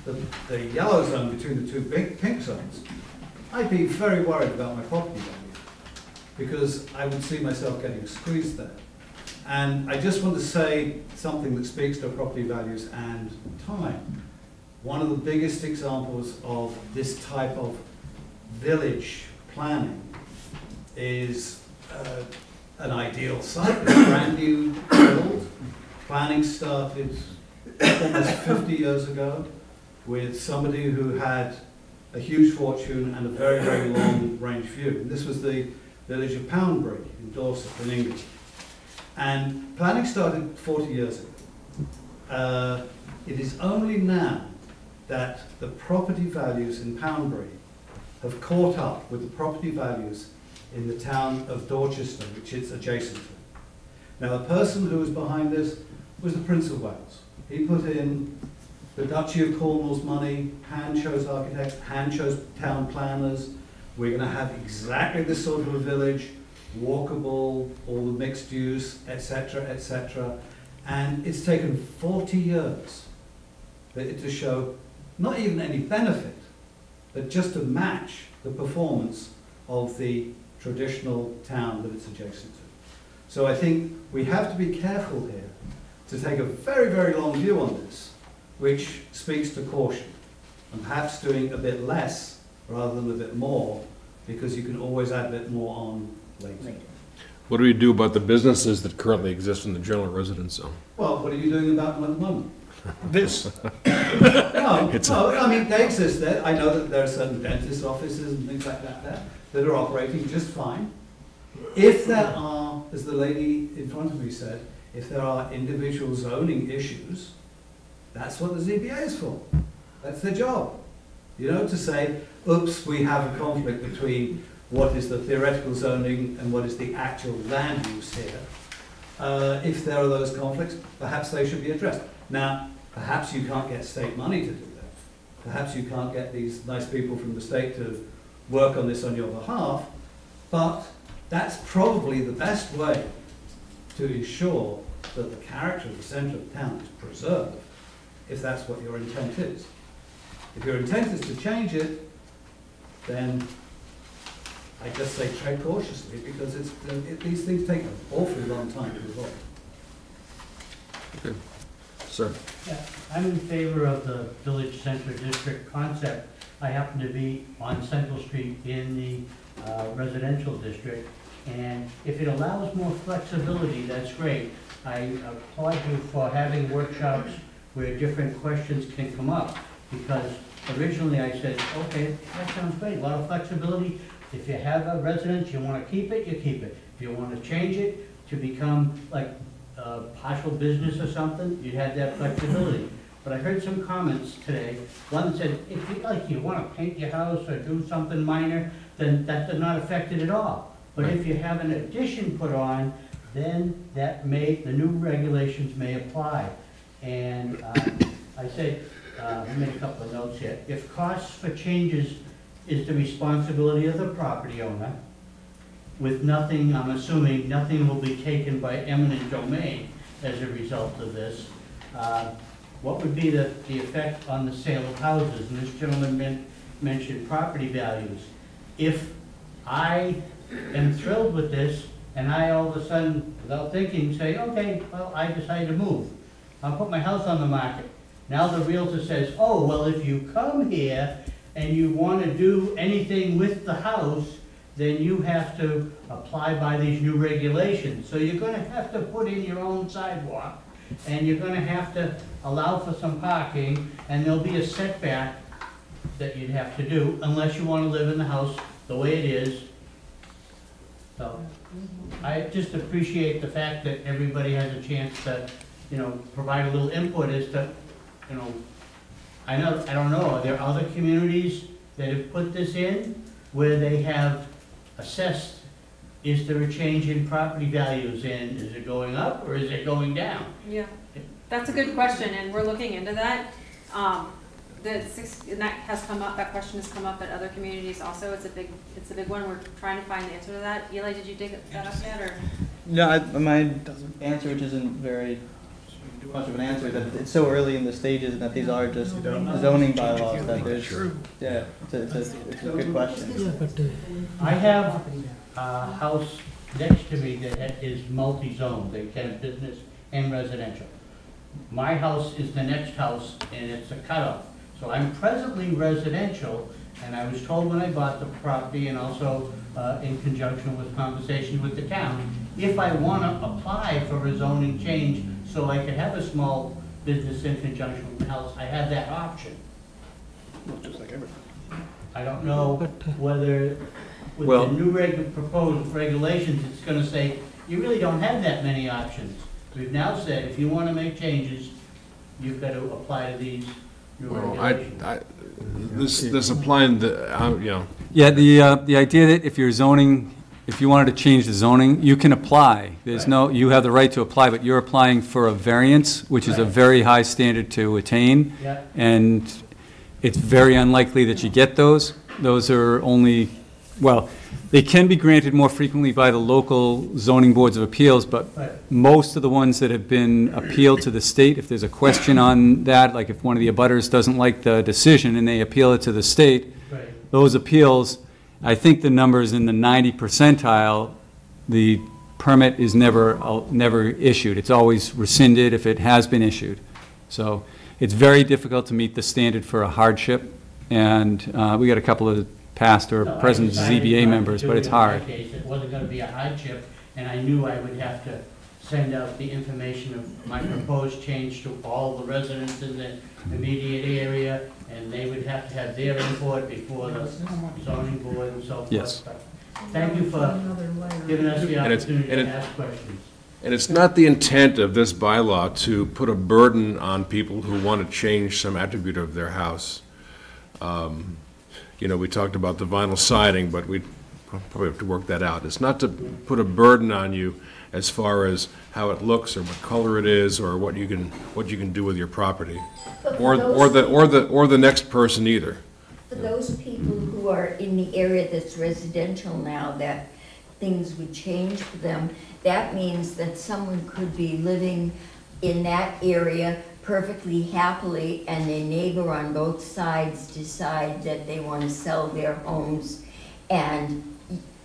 the yellow zone between the two big pink zones, I'd be very worried about my property value, because I would see myself getting squeezed there. And I just want to say something that speaks to property values and time. One of the biggest examples of this type of village planning is an ideal site. It's brand new build. Planning started almost 50 years ago with somebody who had a huge fortune and a very, very long range view. And this was the village of Poundbury in Dorset in England. And planning started 40 years ago. It is only now that the property values in Poundbury have caught up with the property values in the town of Dorchester, which it's adjacent to. Now, the person who was behind this was the Prince of Wales. He put in the Duchy of Cornwall's money, hand chose architects, hand chose town planners. We're going to have exactly this sort of a village, walkable, all the mixed use, etc., etc. And it's taken 40 years for it to show not even any benefit, but just to match the performance of the traditional town that it's adjacent to. So I think we have to be careful here to take a very, very long view on this, which speaks to caution, and perhaps doing a bit less rather than a bit more, because you can always add a bit more on later. What do we do about the businesses that currently exist in the general residence zone? Well, what are you doing about them at the moment? This, No, I mean, they exist there. I know that there are certain dentist offices and things like that are operating just fine. If there are, as the lady in front of me said, if there are individual zoning issues, that's what the ZBA is for. That's their job. You know, to say, oops, we have a conflict between what is the theoretical zoning and what is the actual land use here. If there are those conflicts, perhaps they should be addressed. Now, perhaps you can't get state money to do that. Perhaps you can't get these nice people from the state to work on this on your behalf, but that's probably the best way to ensure that the character of the centre of town is preserved, if that's what your intent is. If your intent is to change it, then I just say tread cautiously, because these things take an awfully long time to evolve. Okay. Sir? Yeah, I'm in favor of the village center district concept. I happen to be on Central Street in the residential district, and if it allows more flexibility, that's great. I applaud you for having workshops where different questions can come up, because originally I said, okay, that sounds great, a lot of flexibility. If you have a residence, you want to keep it, you keep it. If you want to change it to become like partial business or something, you'd have that flexibility. But I heard some comments today. One said, if you want to paint your house or do something minor, then that does not affect it at all. But if you have an addition put on, then the new regulations may apply. And I said, I made a couple of notes here. If costs for changes is the responsibility of the property owner, with nothing, I'm assuming nothing will be taken by eminent domain as a result of this, what would be the effect on the sale of houses? And this gentleman mentioned property values. If I am thrilled with this, and I all of a sudden, without thinking, say, okay, well, I decided to move. I'll put my house on the market. Now the realtor says, oh, well, if you come here and you want to do anything with the house, then you have to apply by these new regulations. So you're gonna have to put in your own sidewalk, and you're gonna have to allow for some parking, and there'll be a setback that you'd have to do, unless you wanna live in the house the way it is. So, I just appreciate the fact that everybody has a chance to, you know, provide a little input as to, you know, I don't know, are there other communities that have put this in where they have assessed, is there a change in property values, and is it going up or is it going down? Yeah, that's a good question, and we're looking into that. And that has come up, that question has come up at other communities also. It's a big one. We're trying to find the answer to that. Eli, did you dig that up yet, or? No, my answer, which isn't very much of an answer, that it's so early in the stages and that these are just zoning bylaws that there's, yeah, it's a good question. I have a house next to me that is multi-zoned. They can have business and residential. My house is the next house, and it's a cutoff. So I'm presently residential, and I was told when I bought the property, and also in conjunction with conversation with the town, if I want to apply for a zoning change so I could have a small business in conjunction with the house, I have that option. Just like everything. I don't know whether with Well- the new proposed regulations, it's going to say, you really don't have that many options. We've now said, if you want to make changes, you've got to apply to these new Well, regulations. this applying the, you know, Yeah, the idea that if you're zoning, if you wanted to change the zoning, you can apply. There's no, you have the right to apply, but you're applying for a variance, which is a very high standard to attain. Yeah. And it's very unlikely that you get those. Those are only, well, they can be granted more frequently by the local zoning boards of appeals, but Right. most of the ones that have been appealed to the state, if there's a question on that, like if one of the abutters doesn't like the decision and they appeal it to the state, Right. those appeals, I think the number's in the 90 percentile, the permit is never issued. It's always rescinded if it has been issued. So it's very difficult to meet the standard for a hardship, and we got a couple of past or So I present decided ZBA not members, to but do it's it in my hard. case. It wasn't gonna be a hardship, and I knew I would have to send out the information of my proposed change to all the residents in the immediate area, and they would have to have their input before the zoning board and so forth. Yes. But thank you for Another layer. giving us the And it's- opportunity and to it- ask questions. and it's not the intent of this bylaw to put a burden on people who want to change some attribute of their house. You know, we talked about the vinyl siding, but we probably have to work that out. It's not to put a burden on you as far as how it looks or what color it is or what you can do with your property, But or for those the next person either. For those people who are in the area that's residential now, that things would change for them, that means that someone could be living in that area perfectly happily, and their neighbor on both sides decide that they want to sell their homes, and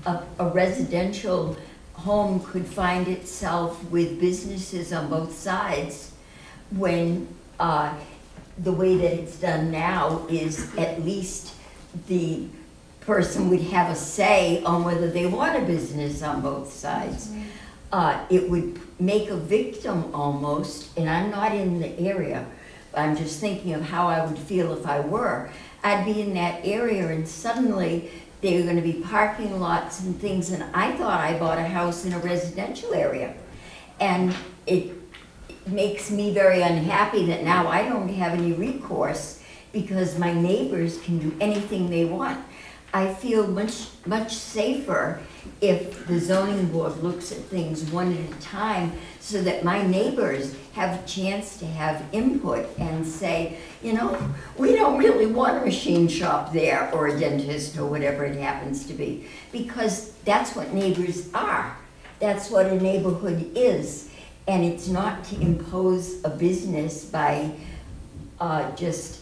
a residential home could find itself with businesses on both sides when the way that it's done now is at least the person would have a say on whether they want a business on both sides. It would make a victim almost, and I'm not in the area, I'm just thinking of how I would feel if I were. I'd be in that area and suddenly there are gonna be parking lots and things, and I thought I bought a house in a residential area. And it makes me very unhappy that now I don't have any recourse because my neighbors can do anything they want. I feel much safer if the zoning board looks at things one at a time so that my neighbors have a chance to have input and say, you know, we don't really want a machine shop there or a dentist or whatever it happens to be, because that's what neighbors are. That's what a neighborhood is. And it's not to impose a business by just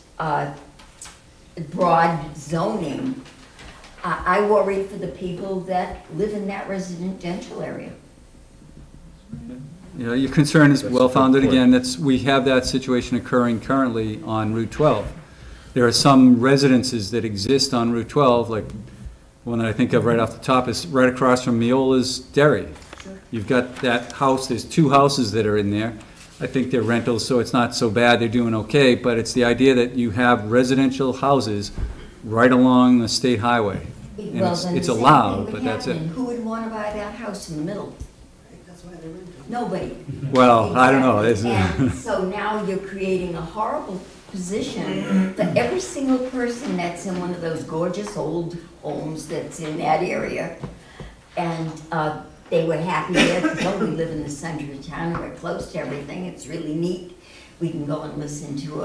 broad zoning. I worry for the people that live in that residential area. You know, your concern is That's a good well-founded. point. Again, we have that situation occurring currently on Route 12. There are some residences that exist on Route 12, like one that I think of right off the top is right across from Miola's Dairy. You've got that house, there's 2 houses that are in there. I think they're rentals, so it's not so bad, they're doing okay, but it's the idea that you have residential houses right along the state highway. And Well, it's then the same allowed, thing would but that's it. happen. Who would want to buy that house in the middle? Nobody. Well, I don't know. And so now you're creating a horrible position for every single person that's in one of those gorgeous old homes that's in that area. And they were happy there because, oh, we live in the center of town, we're close to everything, it's really neat. We can go and listen to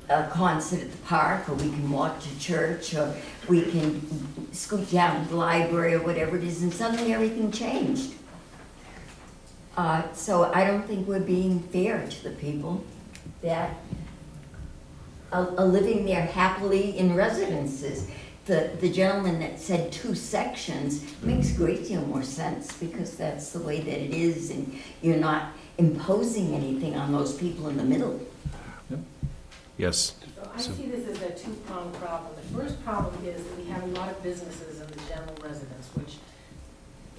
a concert at the park, or we can walk to church, or we can scoot down to the library or whatever it is, and suddenly everything changed. So I don't think we're being fair to the people that are living there happily in residences. The gentleman that said 2 sections makes a great deal more sense, because that's the way that it is, and you're not imposing anything on those people in the middle. Yes. So I see this as a two-pronged problem. The first problem is that we have a lot of businesses in the general residence, which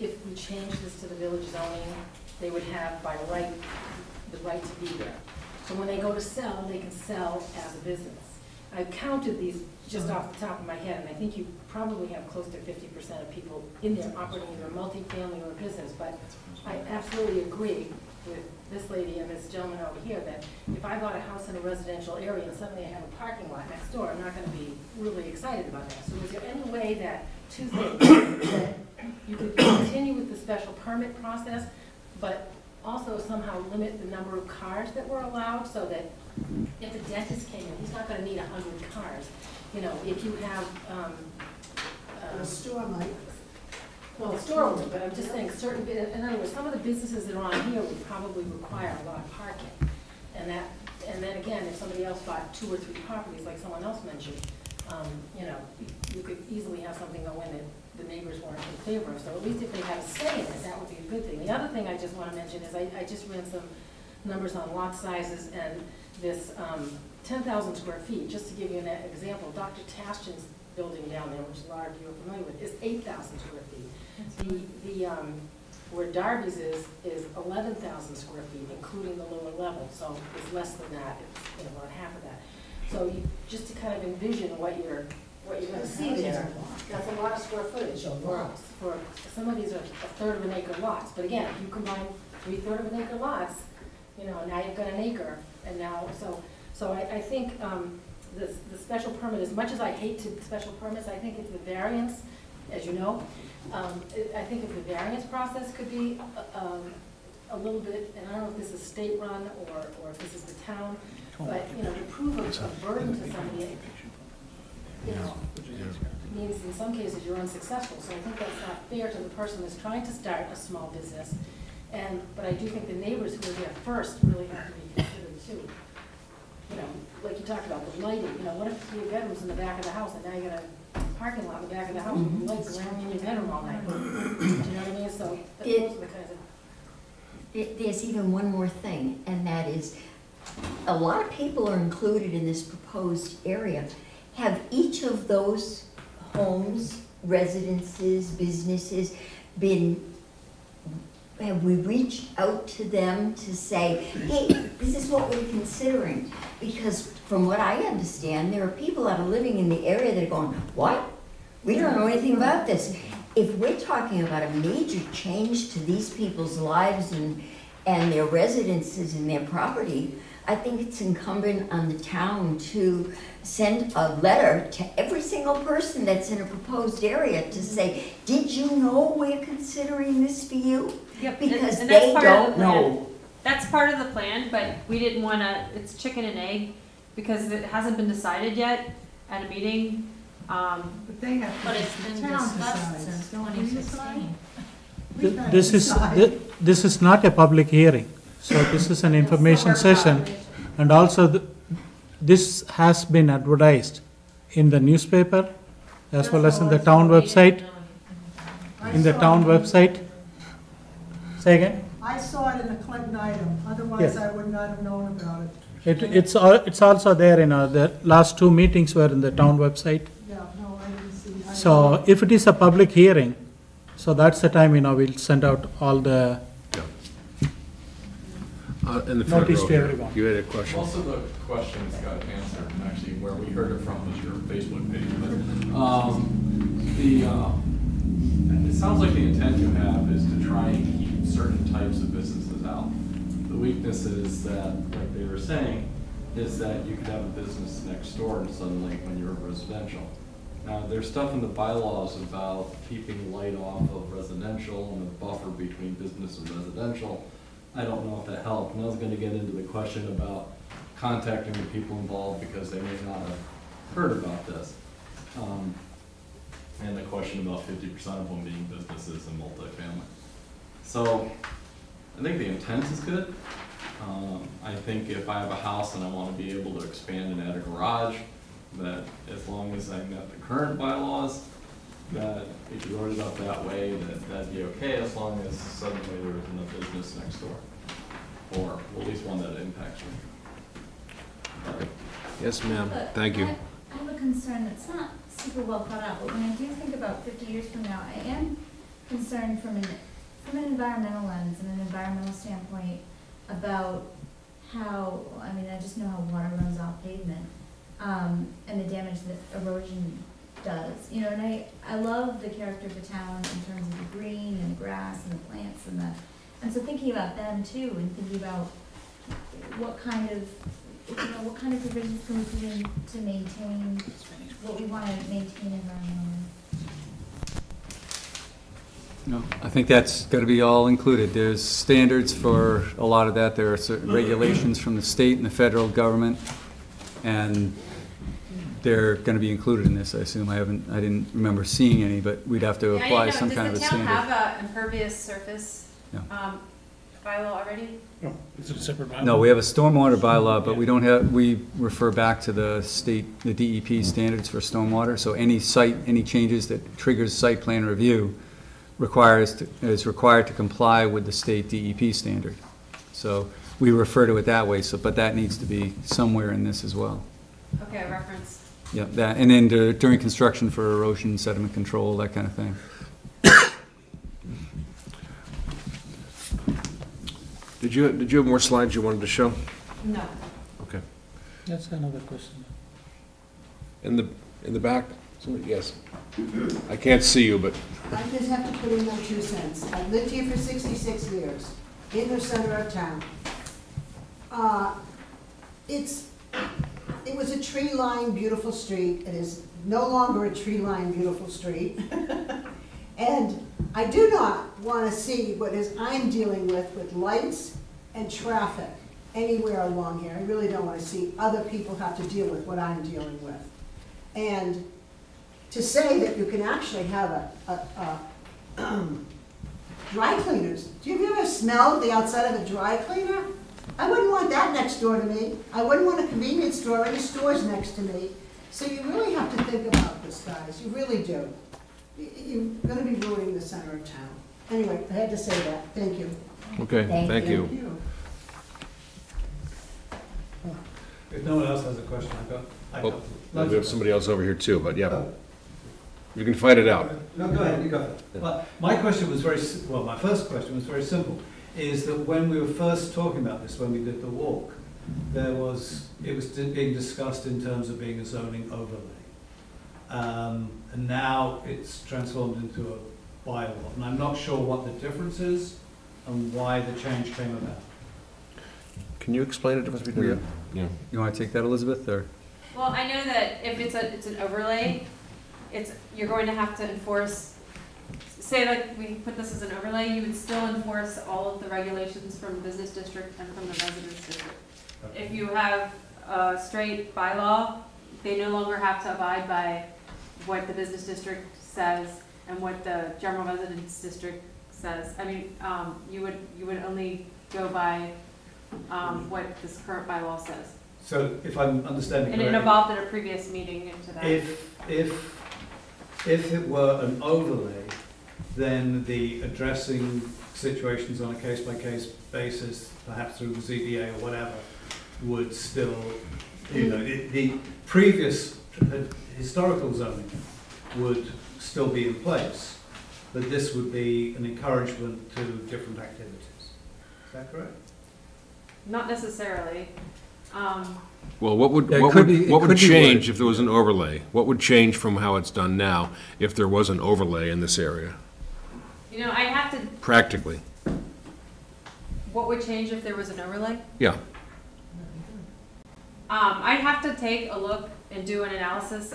if we change this to the village zoning, they would have by right, the right to be there. So when they go to sell, they can sell as a business. I've counted these just off the top of my head, and I think you probably have close to 50% of people in there operating either multifamily or a business, but I absolutely agree with this lady and this gentleman over here that if I bought a house in a residential area and suddenly I have a parking lot next door, I'm not gonna be really excited about that. So is there any way that, 2 things, that you could continue with the special permit process, but also somehow limit the number of cars that were allowed, so that if a dentist came in, he's not gonna need 100 cars. You know, if you have, A store might. well, a store would, but I'm just saying certain, in other words, some of the businesses that are on here would probably require a lot of parking. And then again, if somebody else bought 2 or 3 properties, like someone else mentioned, you know, you could easily have something go in that the neighbors weren't in favor of. So at least if they had a say in it, that would be a good thing. The other thing I just want to mention is I just ran some numbers on lot sizes, and this 10,000 square feet, just to give you an example, Dr. Tastian's building down there, which a lot of you are familiar with, is 8,000 square feet. Where Darby's is 11,000 square feet, including the lower level, so it's less than that, it's about half of that. So you, just to kind of envision what you're gonna see there, that's a lot of square footage for some of these are 1/3 of an acre lots, but again, if you combine 3/3 of an acre lots, you know, now you've got an acre, and now, so I think the special permit, as much as I hate special permits, I think if the variance, as you know, I think if the variance process could be a little bit, and I don't know if this is state-run or if this is the town, but, you know, to prove a burden to somebody, you know, means in some cases you're unsuccessful. So I think that's not fair to the person that's trying to start a small business. But I do think the neighbors who are there first really have to be considered too. You know, like you talked about, the lighting, you know, what if 3 bedrooms in the back of the house and now you got a parking lot in the back of the house with lights around in your bedroom all night? Do you know what I mean? So those are the kinds of... There's even one more thing, and that is, a lot of people are included in this proposed area. Have each of those homes, residences, businesses have we reached out to them to say, hey, this is what we're considering? Because from what I understand, there are people that are living in the area that are going, what? We don't know anything about this. If we're talking about a major change to these people's lives and their residences and their property, I think it's incumbent on the town to send a letter to every single person that's in a proposed area to say, did you know we're considering this for you? Yep, Because and that's they part of the don't plan. know. That's part of the plan, but we didn't want to, it's chicken and egg, because it hasn't been decided yet at a meeting. But they have to. But it's been discussed since 2016. This is not a public hearing, so this is an information session, and also this has been advertised in the newspaper, as well as in the town website. In the town website. Say again? I saw it in the Clinton item, otherwise Yes. I would not have known about it. It's also there in, the last 2 meetings were in the town website. Yeah, no, I didn't see. I So if it is a public hearing, so that's the time, we'll send out all the, In the front Notice row to here. everyone. You had a question? Most of the questions got answered, and actually where we heard it from was your Facebook page. But it sounds like the intent you have is to try and keep certain types of businesses out. The weakness is that, like they were saying, is that you could have a business next door and suddenly when you're residential. Now, there's stuff in the bylaws about keeping light off of residential and the buffer between business and residential. I don't know if that helped. And I was going to get into the question about contacting the people involved because they may not have heard about this. And the question about 50% of them being businesses and multifamily. So I think the intent is good. I think if I have a house and I want to be able to expand and add a garage, that as long as I met the current bylaws, that if you wrote it up that way, that'd be okay, as long as suddenly there isn't a business next door. Or at least one that impacts me. Yes, ma'am. Thank you. I have a concern that's not super well thought out, but when I do think about 50 years from now, I am concerned from an environmental lens and an environmental standpoint about how, I mean, I just know how water runs off pavement, and the damage that erosion does. You know, and I love the character of the town in terms of the green and the grass and the plants and so thinking about them too, and thinking about what kind of provisions can we put in to maintain what we want to maintain environmentally. No, I think that's got to be all included. There's standards for a lot of that. There are certain regulations from the state and the federal government, and they're going to be included in this, I assume. I didn't remember seeing any, but we'd have to apply some kind of a standard. Does the town have an impervious surface No. bylaw already? No, is it a separate bylaw? No, we have a stormwater bylaw, but we don't have, we refer back to the state, the DEP standards for stormwater. So any changes that triggers site plan review is required to comply with the state DEP standard. So we refer to it that way, but that needs to be somewhere in this as well. Okay, a reference. Yeah, that, and then during construction for erosion, sediment control, that kind of thing. Did you have more slides you wanted to show? No. Okay. that's another question. In the back? Somebody, yes. I can't see you, but I just have to put in my 2 cents. I've lived here for 66 years, in the center of town. It was a tree-lined, beautiful street. It is no longer a tree-lined, beautiful street. And I do not want to see what I'm dealing with lights and traffic anywhere along here. I really don't want to see other people have to deal with what I'm dealing with. And to say that you can actually have dry cleaners. Do you ever smell the outside of a dry cleaner? I wouldn't want that next door to me. I wouldn't want a convenience store, any stores next to me. So you really have to think about this, guys. You really do. You're going to be ruining the center of town. Anyway, I had to say that. Thank you. okay, thank you. If no one else has a question, I got. We have somebody else over here too, but yeah. You can fight it out. No, go ahead, you go ahead. Well, my question was my first question was very simple, is that when we were first talking about this, when we did the walk, it was being discussed in terms of being a zoning overlay. And now it's transformed into a bylaw, and I'm not sure what the difference is and why the change came about. Can you explain the difference between? Yeah. You want to take that, Elizabeth, or? Well, I know that if it's an overlay, you're going to have to enforce, say like we put this as an overlay, you would still enforce all of the regulations from the business district and from the residence district. Okay. If you have a straight bylaw, they no longer have to abide by what the business district says and what the general residence district says. I mean, you would only go by what this current bylaw says. So if I'm understanding And it correctly, evolved at a previous meeting into that. if it were an overlay, then the addressing situations on a case-by-case basis, perhaps through the ZBA or whatever, would still, the previous historical zoning would still be in place, but this would be an encouragement to different activities. Is that correct? Not necessarily. Well, what would, Yeah, it what could would, be- it what could would be change worded. if there was an overlay? What would change from how it's done now if there was an overlay in this area, You know, I'd have to, practically? what would change if there was an overlay? Yeah. I'd have to take a look and do an analysis,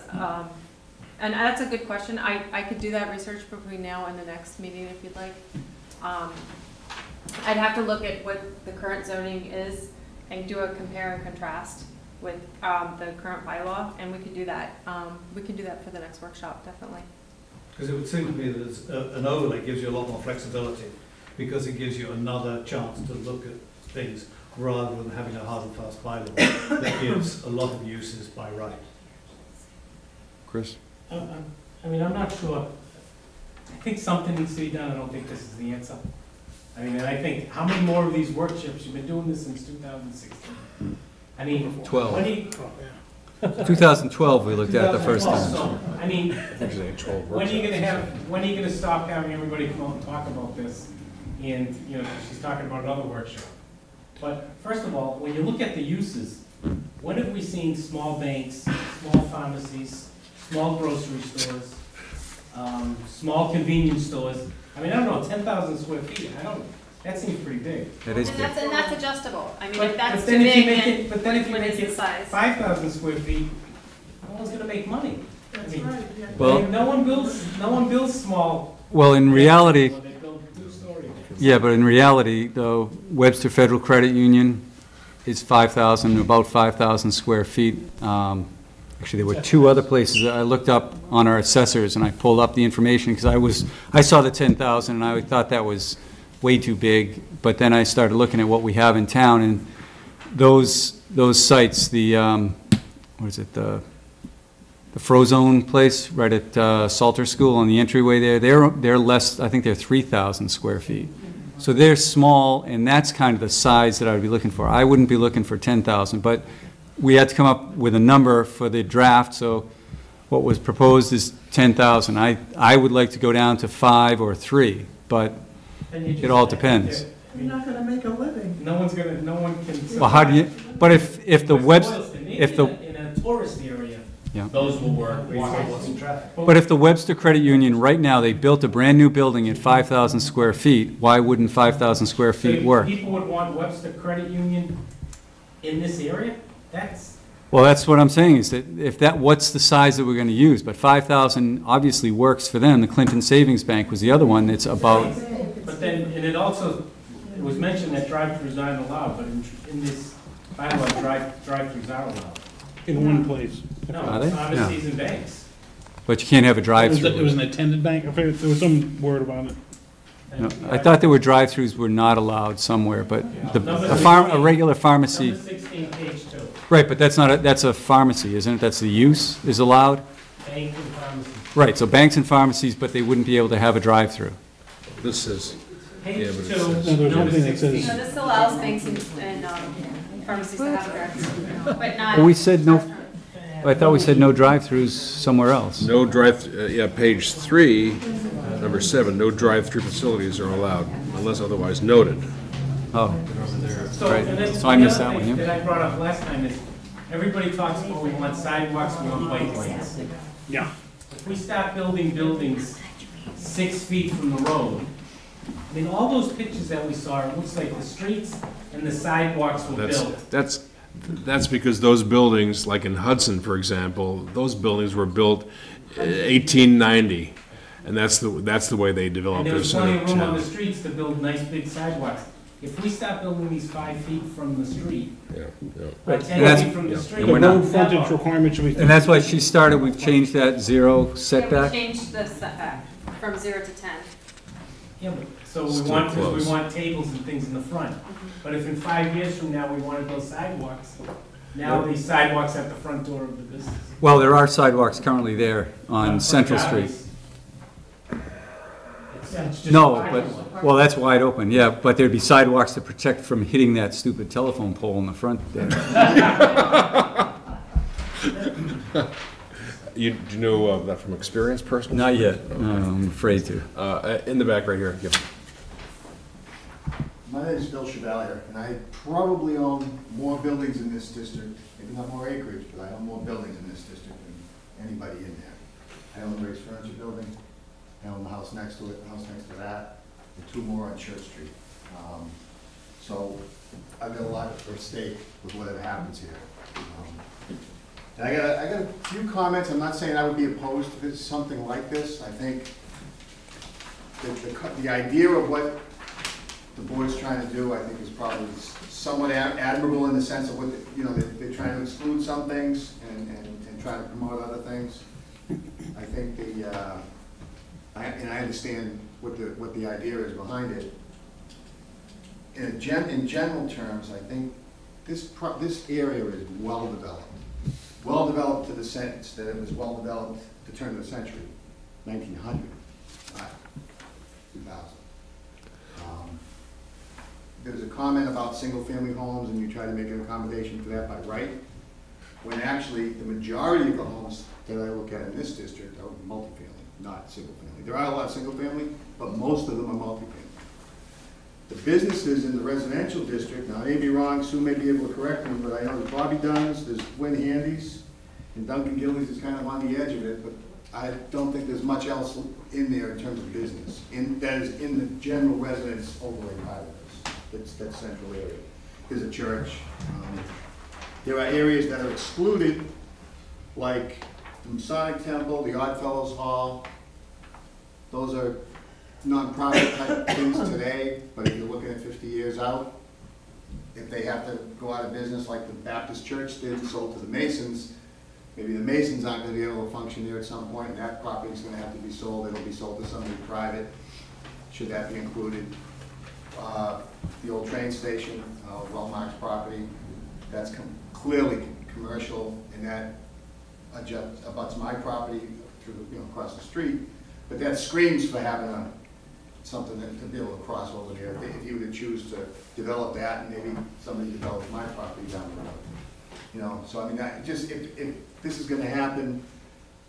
and that's a good question. I could do that research between now and the next meeting if you'd like. I'd have to look at what the current zoning is and do a compare and contrast with the current bylaw, and we could do that. We can do that for the next workshop, definitely. Because it would seem to me that an overlay gives you a lot more flexibility, because it gives you another chance to look at things rather than having a hard and fast bylaw that gives a lot of uses by right. Chris? I mean, I'm not sure. I think something needs to be done. I don't think this is the answer. I mean, and I think, how many more of these workshops? You've been doing this since 2016. I mean, 12. when do you, 2012, we looked at it the first 2012, time. so, I mean, There's only 12 when are you workshops. gonna have, when are you gonna stop having everybody come out and talk about this? And, you know, she's talking about another workshop. But first of all, when you look at the uses, when have we seen small banks, small pharmacies, small grocery stores, small convenience stores? I mean, I don't know, 10,000 square feet, that seems pretty big. That is And big. that's adjustable. I mean, But- if that's but too then if you big, make it- but then if you what make is the it size? 5,000 square feet, no one's gonna make money. That's I mean, right, yeah. Well- I mean, no one builds small. Well, in reality, Well, they build two-story. yeah, but in reality, though, Webster Federal Credit Union is 5,000, about 5,000 square feet. Actually, there were two other places that I looked up on our assessors, and I pulled up the information, because I saw the 10,000, and I thought that was way too big, but then I started looking at what we have in town, and those sites, the, what is it, the Frozone place, right at Salter School on the entryway there, they're less, I think they're 3,000 square feet. So they're small, and that's kind of the size that I would be looking for. I wouldn't be looking for 10,000, but we had to come up with a number for the draft, so what was proposed is 10,000. I would like to go down to 5 or 3, but Then you just- it all depends. You're not gonna make a living. No one can. Well, how do you, but if the web, Maybe if the, in a tourist area, Yeah. those will work. What's in traffic? but if the Webster Credit Union, right now, they built a brand-new building at 5,000 square feet, why wouldn't 5,000 square feet work? People would want Webster Credit Union in this area? That's, Well, that's what I'm saying, is that if that, what's the size that we're gonna use? But 5,000 obviously works for them. The Clinton Savings Bank was the other one that's about, but then, and it also, it was mentioned that drive-throughs aren't allowed, but in this bylaw, drive-throughs are allowed. In one place. No, Are they? pharmacies and banks. but you can't have a It was drive-through. an attended bank, I forget, there was some word about it. No, I thought there were drive-throughs were not allowed somewhere, but Number a regular pharmacy, Number 16, page 2, right, but that's not, that's a pharmacy, isn't it? That's the use is allowed? bank and pharmacy. Right, so banks and pharmacies, but they wouldn't be able to have a drive-through. This says, Page Yeah, but 2, it says- No, there's number something that 16. says- No, this allows banks and pharmacies to have drive-through, but not. Well, we said no, I thought we said no drive-throughs somewhere else. no page 3, number 7, no drive-through facilities are allowed unless otherwise noted. Oh, So, Right. and then So I missed the that other one, thing yeah. that I brought up last time is, everybody talks about we want sidewalks, we want bike lanes. Yeah. If we start building buildings 6 feet from the road, I mean, all those pictures that we saw, it looks like the streets and the sidewalks were built. That's because those buildings, like in Hudson, for example, those buildings were built 1890, and that's the way they And developed there their was center plenty of room on town. the streets to build nice big sidewalks. If we start building these 5 feet from the street, Yeah, yeah. or And 10 that's- feet from the street. and we're The not- road frontage requirement should be. and that's why she started, we've changed that 0 Yeah, we setback. changed the setback from 0 to 10. Yeah, but, so we Still want, because close. we want tables and things in the front. But if in 5 years from now, we want to build sidewalks, Now the sidewalks at the front door of the business. Well, there are sidewalks currently there on Central Street. It's just No, wide but, open. well, that's wide open, yeah, but there'd be sidewalks to protect from hitting that stupid telephone pole in the front there. Do you know that from experience, personally? Not yet, no, I'm afraid to. In the back right here. Yep. My name is Bill Chevalier, and I probably own more buildings in this district, maybe not more acreage, but I own more buildings in this district than anybody in there. I own the Race Furniture Building, I own the house next to it, the house next to that, and 2 more on Church Street. So I've got a lot at stake with whatever happens here. And I got a few comments. I'm not saying I would be opposed to this, something like this. I think the idea of what the board's trying to do, I think, is probably somewhat admirable in the sense of what, they're trying to exclude some things and try to promote other things. I think and I understand what the idea is behind it. In general terms, I think this area is well developed. Well developed to the sense that it was well developed at the turn of the century, 1900, not 2000. There's a comment about single-family homes, and you try to make an accommodation for that by right, when actually the majority of the homes that I look at in this district are multifamily, not single-family. There are a lot of single-family, but most of them are multifamily. The businesses in the residential district, now I may be wrong, Sue may be able to correct me, but I know there's Bobby Dunn's, there's Win Handy's, and Duncan Gillies is kind of on the edge of it, but I don't think there's much else in there in terms of business. That is in the general residence overlay part of this, that central area. There's a church. There are areas that are excluded, like the Masonic Temple, the Oddfellows Hall. Those are non-profit type things today, but if you're looking at 50 years out, if they have to go out of business like the Baptist Church did and sold to the Masons, maybe the Masons aren't going to be able to function there at some point, and that property is going to have to be sold. It'll be sold to somebody private, should that be included. The old train station, Wellmark's property, that's clearly commercial, and that abuts my property through across the street. But that screams for having something to be able to cross over there. If you were to choose to develop that, and maybe somebody develops my property down the road. So I mean, if this is going to happen,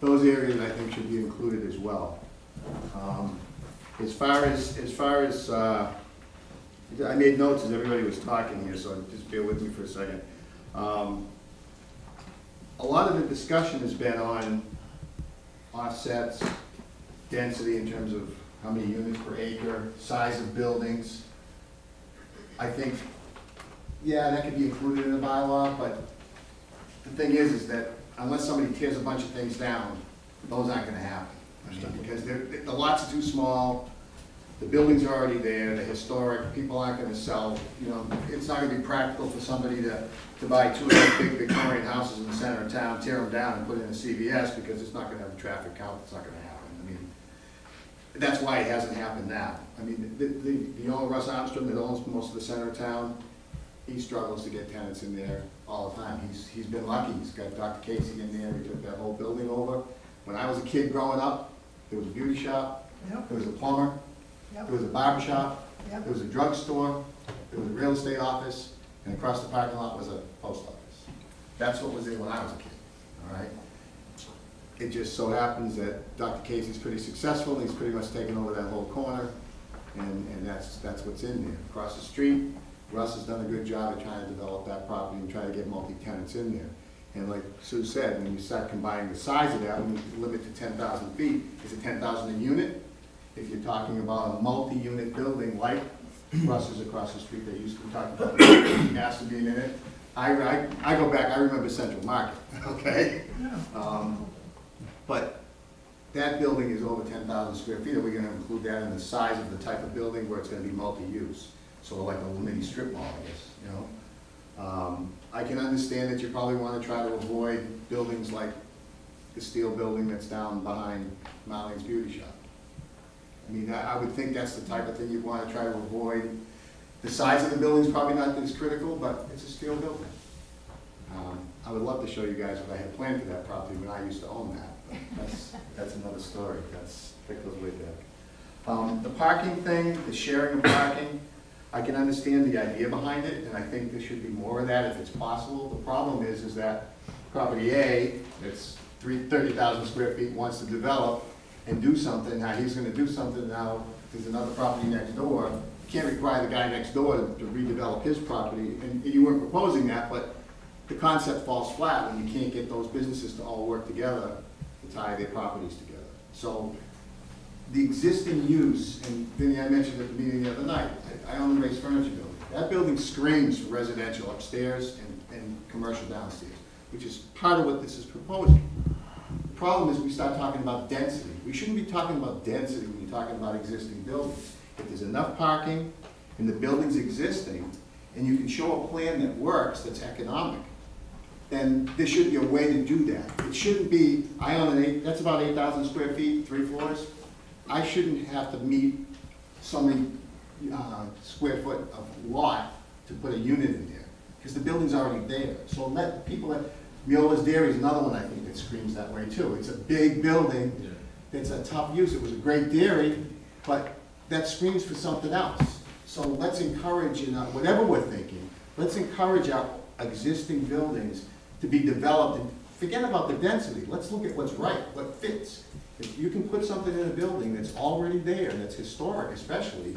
those areas I think should be included as well. As far as I made notes as everybody was talking here, so just bear with me for a second. A lot of the discussion has been on offsets, density in terms of how many units per acre, size of buildings. I think, yeah, that could be included in the bylaw, but the thing is that unless somebody tears a bunch of things down, those aren't going to happen. Because the lots are too small, the buildings are already there, they're historic, people aren't going to sell. It's not going to be practical for somebody to buy 2 of those big Victorian houses in the center of town, tear them down and put in a CVS, because it's not going to have a traffic count. It's not going to happen. I mean, that's why it hasn't happened now. I mean, the owner, Russ Armstrong, that owns most of the center of town, he struggles to get tenants in there all the time. He's been lucky. He's got Dr. Casey in there. He took that whole building over. When I was a kid growing up, there was a beauty shop, there was a plumber, there was a barber shop, there was a drugstore, there was a real estate office, and across the parking lot was a post office. That's what was there when I was a kid, all right? It just so happens that Dr. Casey's pretty successful. He's pretty much taken over that whole corner, and that's what's in there. Across the street, Russ has done a good job of trying to develop that property and try to get multi-tenants in there. And like Sue said, when you start combining the size of that, when you limit to 10,000 feet, is it 10,000 a unit? If you're talking about a multi-unit building like Russ's across the street, they used to talk about Astor being in it. I go back, I remember Central Market, okay? But that building is over 10,000 square feet. Are we going to include that in the size of the type of building where it's going to be multi-use? Sort of like a mini strip mall, I guess, I can understand that you probably want to try to avoid buildings like the steel building that's down behind Marlene's Beauty Shop. I mean, I would think that's the type of thing you'd want to try to avoid. The size of the building's probably not as critical, but it's a steel building. I would love to show you guys what I had planned for that property when I used to own that. But that's another story. That goes way back. The parking thing, the sharing of parking, I can understand the idea behind it, and I think there should be more of that if it's possible. The problem is that property A, that's 30,000 square feet, wants to develop and do something. Now he's going to do something. Now there's another property next door. You can't require the guy next door to redevelop his property, and you weren't proposing that, but the concept falls flat when you can't get those businesses to all work together to tie their properties together. So the existing use, and Vinny, I mentioned at the meeting the other night, I own the Race Furniture Building. That building screams for residential upstairs and commercial downstairs, which is part of what this is proposing. The problem is we start talking about density. We shouldn't be talking about density when you're talking about existing buildings. If there's enough parking and the building's existing, and you can show a plan that works, that's economic, then there should be a way to do that. It shouldn't be, I own that's about 8,000 square feet, 3 floors. I shouldn't have to meet so many square foot of lot to put a unit in there, because the building's already there. So let people, Miola's Dairy is another one I think that screams that way too. It's a big building, it's a tough use. It was a great dairy, but that screams for something else. So let's encourage, whatever we're thinking, let's encourage our existing buildings to be developed, and forget about the density. Let's look at what's right, what fits. If you can put something in a building that's already there, that's historic especially,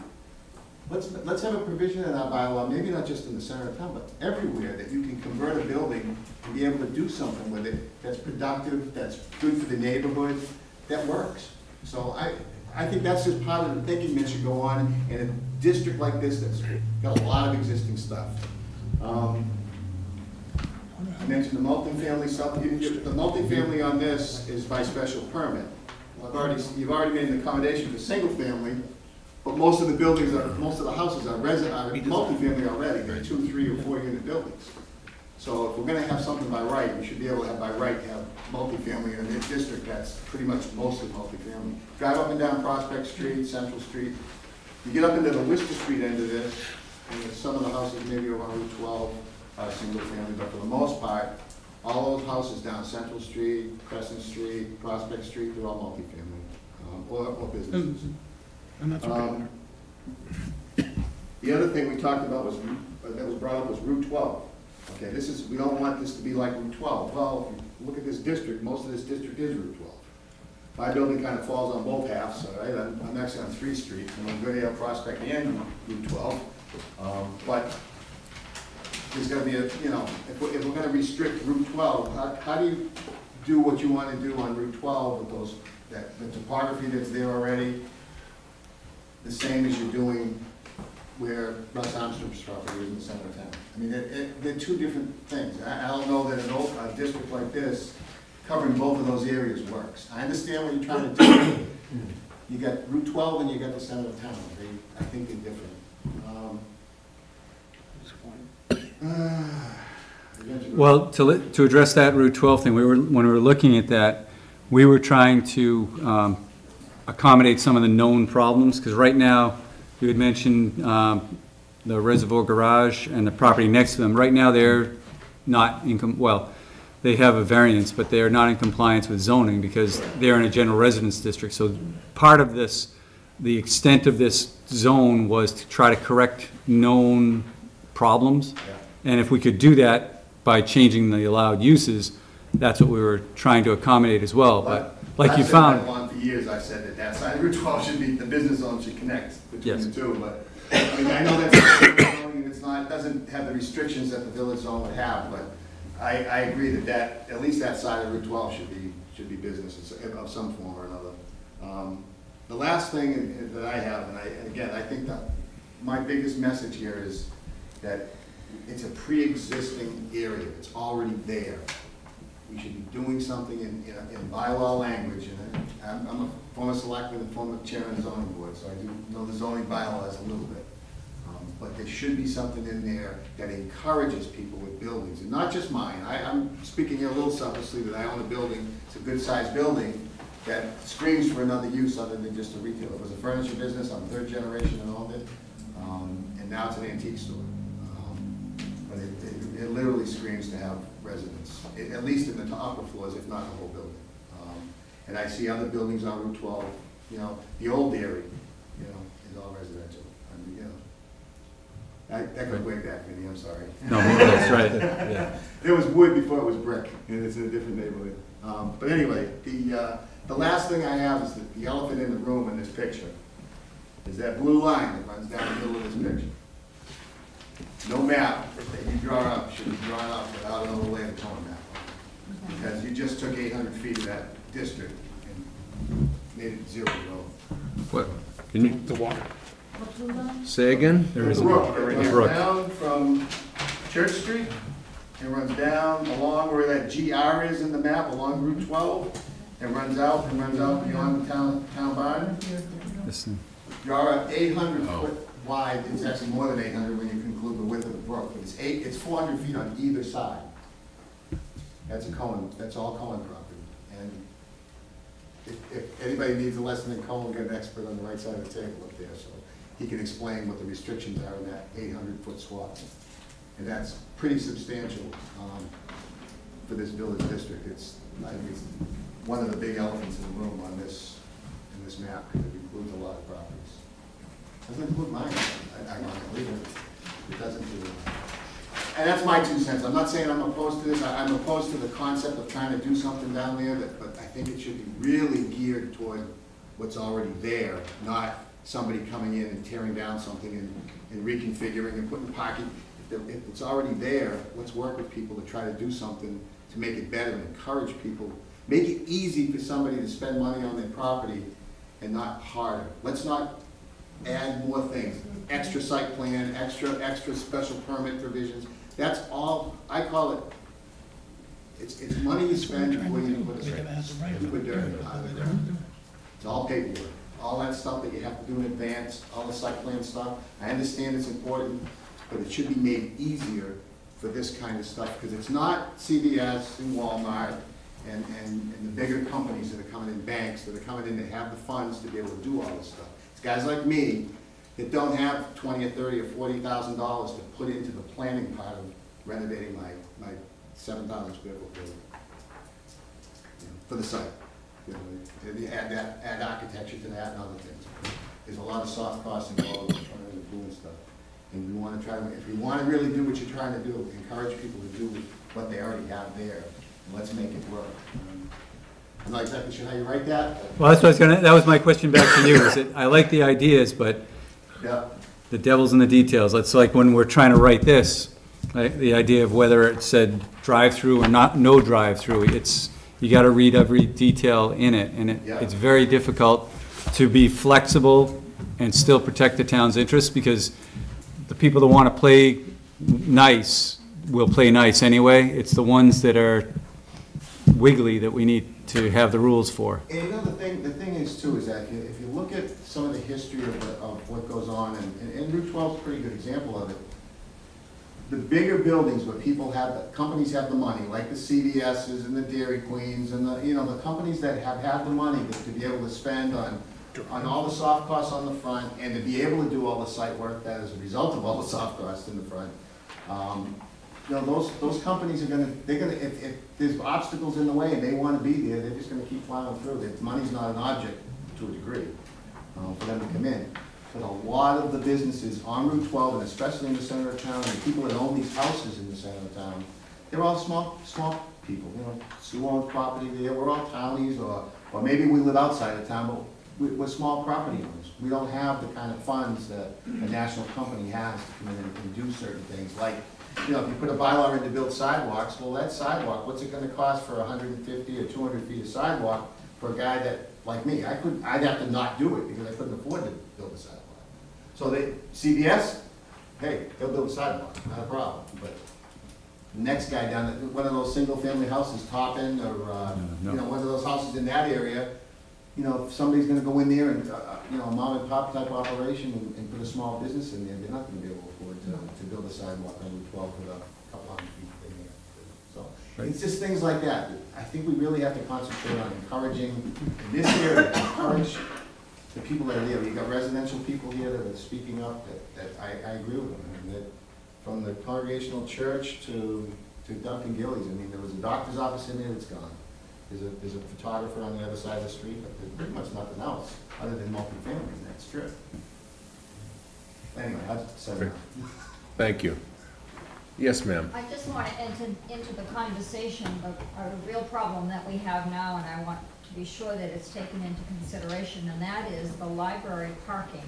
let's have a provision in our bylaw, maybe not just in the center of town, but everywhere, that you can convert a building and be able to do something with it that's productive, that's good for the neighborhood, that works. So I think that's just part of the thinking that should go on in a district like this that's got a lot of existing stuff. I mentioned the multifamily stuff. The multifamily on this is by special permit. You've already made an accommodation for single family, but most of the buildings most of the houses are multifamily already. They're 2, 3, or 4 unit buildings. So if we're going to have something by right, we should be able to have by right to have multifamily in a district that's pretty much mostly multifamily. Drive up and down Prospect Street, Central Street. You get up into the Worcester Street end of this, and some of the houses maybe around Route 12 are single family, but for the most part, all those houses down Central Street, Crescent Street, Prospect Street, they're all multifamily, or businesses. And that's okay. The other thing we talked about that was brought up was Route 12. Okay, we don't want this to be like Route 12. Well, if you look at this district, most of this district is Route 12. My building kind of falls on both halves, all right? I'm actually on 3 streets, I'm on Goodale, Prospect, and Route 12. But there's got to be if we're going to restrict Route 12, how do you do what you want to do on Route 12 with the topography that's there already, the same as you're doing where Russ Armstrong's property is in the center of town? I mean, they're 2 different things. I don't know that a district like this covering both of those areas works. I understand what you're trying to do. You got Route 12 and you got the center of town. I think they're different. Well, to address that Route 12 thing, when we were looking at that, we were trying to accommodate some of the known problems, because right now, you had mentioned the Reservoir Garage and the property next to them. Right now, they're not they have a variance, but they're not in compliance with zoning because they're in a general residence district. So part of this, the extent of this zone was to try to correct known problems. Yeah. And if we could do that by changing the allowed uses, that's what we were trying to accommodate as well. But like you found, for years I said that side of Route 12 should be, the business zone should connect between the two, but I mean, I know that's it doesn't have the restrictions that the village zone would have, but I agree that at least that side of Route 12 should be business of some form or another. The last thing that I have, and again, I think that my biggest message here is that it's a pre-existing area. It's already there. We should be doing something in bylaw language. And I'm a former selectman and former chairman of the zoning board, so I do know the zoning bylaws a little bit. But there should be something in there that encourages people with buildings, and not just mine. I'm speaking here a little selfishly that I own a building. It's a good-sized building that screams for another use other than just a retail. It was a furniture business. I'm 3rd generation that owned it, and now it's an antique store. But but it literally screams to have residents, at least in the upper floors, if not the whole building. And I see other buildings on Route 12, you know, the old dairy, you know, is all residential. I mean, you know, that goes way back, Vinny, I'm sorry. No, that's right, yeah. There was wood before it was brick, and it's in a different neighborhood. But anyway, the last thing I have is the elephant in the room in this picture, is that blue line that runs down the middle of this picture. No map that you draw up should be drawn up without an overlay of tone map. Because you just took 800 feet of that district and made it 0 road. What? Can you? The water. Say again? There is a brook. It runs down from Church Street and runs down along where that GR is in the map, along Route 12, and runs out beyond the town barn. Listen. Draw up 800 foot wide. It's actually more than 800 when you conclude the width of the brook. But it's 400 feet on either side. That's a Cohen. That's all Cohen property. And if anybody needs a lesson in Cohen, we've got an expert on the right side of the table up there, so he can explain what the restrictions are in that 800-foot swath. And that's pretty substantial for this village district. I think it's one of the big elephants in the room on this map, because it includes a lot of properties. Doesn't include mine, ironically, but it doesn't do it. And that's my 2 cents. I'm not saying I'm opposed to this. I'm opposed to the concept of trying to do something down there, but I think it should be really geared toward what's already there, not somebody coming in and tearing down something and reconfiguring and putting parking. If it's already there, let's work with people to try to do something to make it better and encourage people. Make it easy for somebody to spend money on their property and not harder. Let's not add more things. Extra site plan, extra special permit provisions. That's all, I call it, it's money you spend before you put dirt out of the ground. It's all paperwork. All that stuff that you have to do in advance, all the site plan stuff. I understand it's important, but it should be made easier for this kind of stuff, because it's not CVS and Walmart and the bigger companies that are coming in, banks that are coming in that have the funds to be able to do all this stuff. It's guys like me that don't have $20 or $30 or $40,000 to put into the planning part of renovating my 7,000 square foot building, for the site. Add architecture to that and other things. There's a lot of soft costs involved in trying to do and stuff. And we want to try to, if you want to really do what you're trying to do, encourage people to do what they already have there. And let's make it work. I'm not exactly sure how you write that. Well, that's what that was my question back to you, is that I like the ideas, but yeah. The devil's in the details. It's like when we're trying to write this, the idea of whether it said drive-through or not, no drive-through, you got to read every detail in it, and it's very difficult to be flexible and still protect the town's interests, because the people that want to play nice will play nice anyway. It's the ones that are wiggly that we need to have the rules for. And you know, the thing is too, is that if you look at some of the history of what goes on, and Route 12 is a pretty good example of it, the bigger buildings where people have, companies have the money, like the CVS's and the Dairy Queens and the companies that have had the money to be able to spend on all the soft costs on the front and to be able to do all the site work that is a result of all the soft costs in the front. Those companies are if there's obstacles in the way and they want to be there, they're just going to keep plowing through. Money's not an object to a degree for them to come in. But a lot of the businesses on Route 12, and especially in the center of town, and the people that own these houses in the center of town, they're all small people. Sue owns property there. We're all townies, or maybe we live outside of town, but we're small property owners. We don't have the kind of funds that a national company has to come in and do certain things. Like, if you put a bylaw in to build sidewalks, well, that sidewalk, what's it going to cost for 150 or 200 feet of sidewalk for a guy that, like me, I'd have to not do it because I couldn't afford to build a sidewalk. So CVS, hey, they'll build a sidewalk, not a problem. But the next guy down, one of those single-family houses, Toppin, or one of those houses in that area, if somebody's going to go in there and a mom-and-pop type operation and put a small business in there, they're not going to be able to afford to build a sidewalk on Route 12 with a couple hundred feet in there. So it's just things like that. I think we really have to concentrate on encouraging in this area, encourage the people that are there. You've got residential people here that are speaking up that I agree with them, and that from the Congregational Church to Duncan Gillies. I mean, there was a doctor's office in there that's gone. There's a photographer on the other side of the street, but there's pretty much nothing else other than multifamily in that strip. Anyway, I've said enough. Thank you. Yes, ma'am. I just want to enter into the conversation of a real problem that we have now, and I want to be sure that it's taken into consideration, and that is the library parking.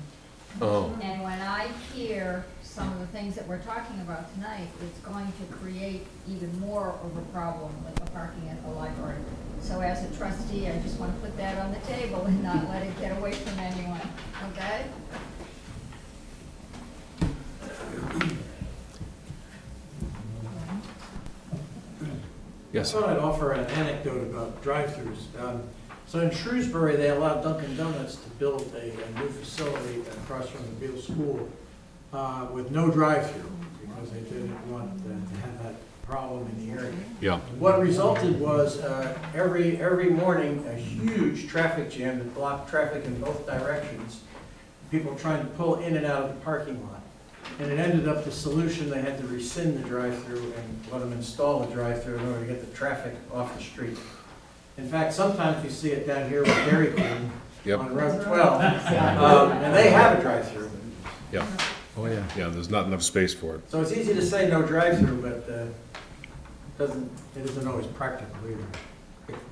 Oh. And when I hear some of the things that we're talking about tonight, it's going to create even more of a problem with the parking at the library. So as a trustee, I just want to put that on the table and not let it get away from anyone, okay? Yes, I thought I'd offer an anecdote about drive-throughs. So in Shrewsbury, they allowed Dunkin' Donuts to build a new facility across from the Beale School with no drive-through because they didn't want to have that problem in the area. yeah. What resulted was every morning a huge traffic jam that blocked traffic in both directions. People trying to pull in and out of the parking lot. And it ended up the solution, they had to rescind the drive-through and let them install the drive-through in order to get the traffic off the street. In fact, sometimes you see it down here with Dairy Queen Yep. on Route 12, and they have a drive-through. Yeah. Oh, yeah. Yeah, there's not enough space for it. So it's easy to say no drive-through, but it isn't always practical either,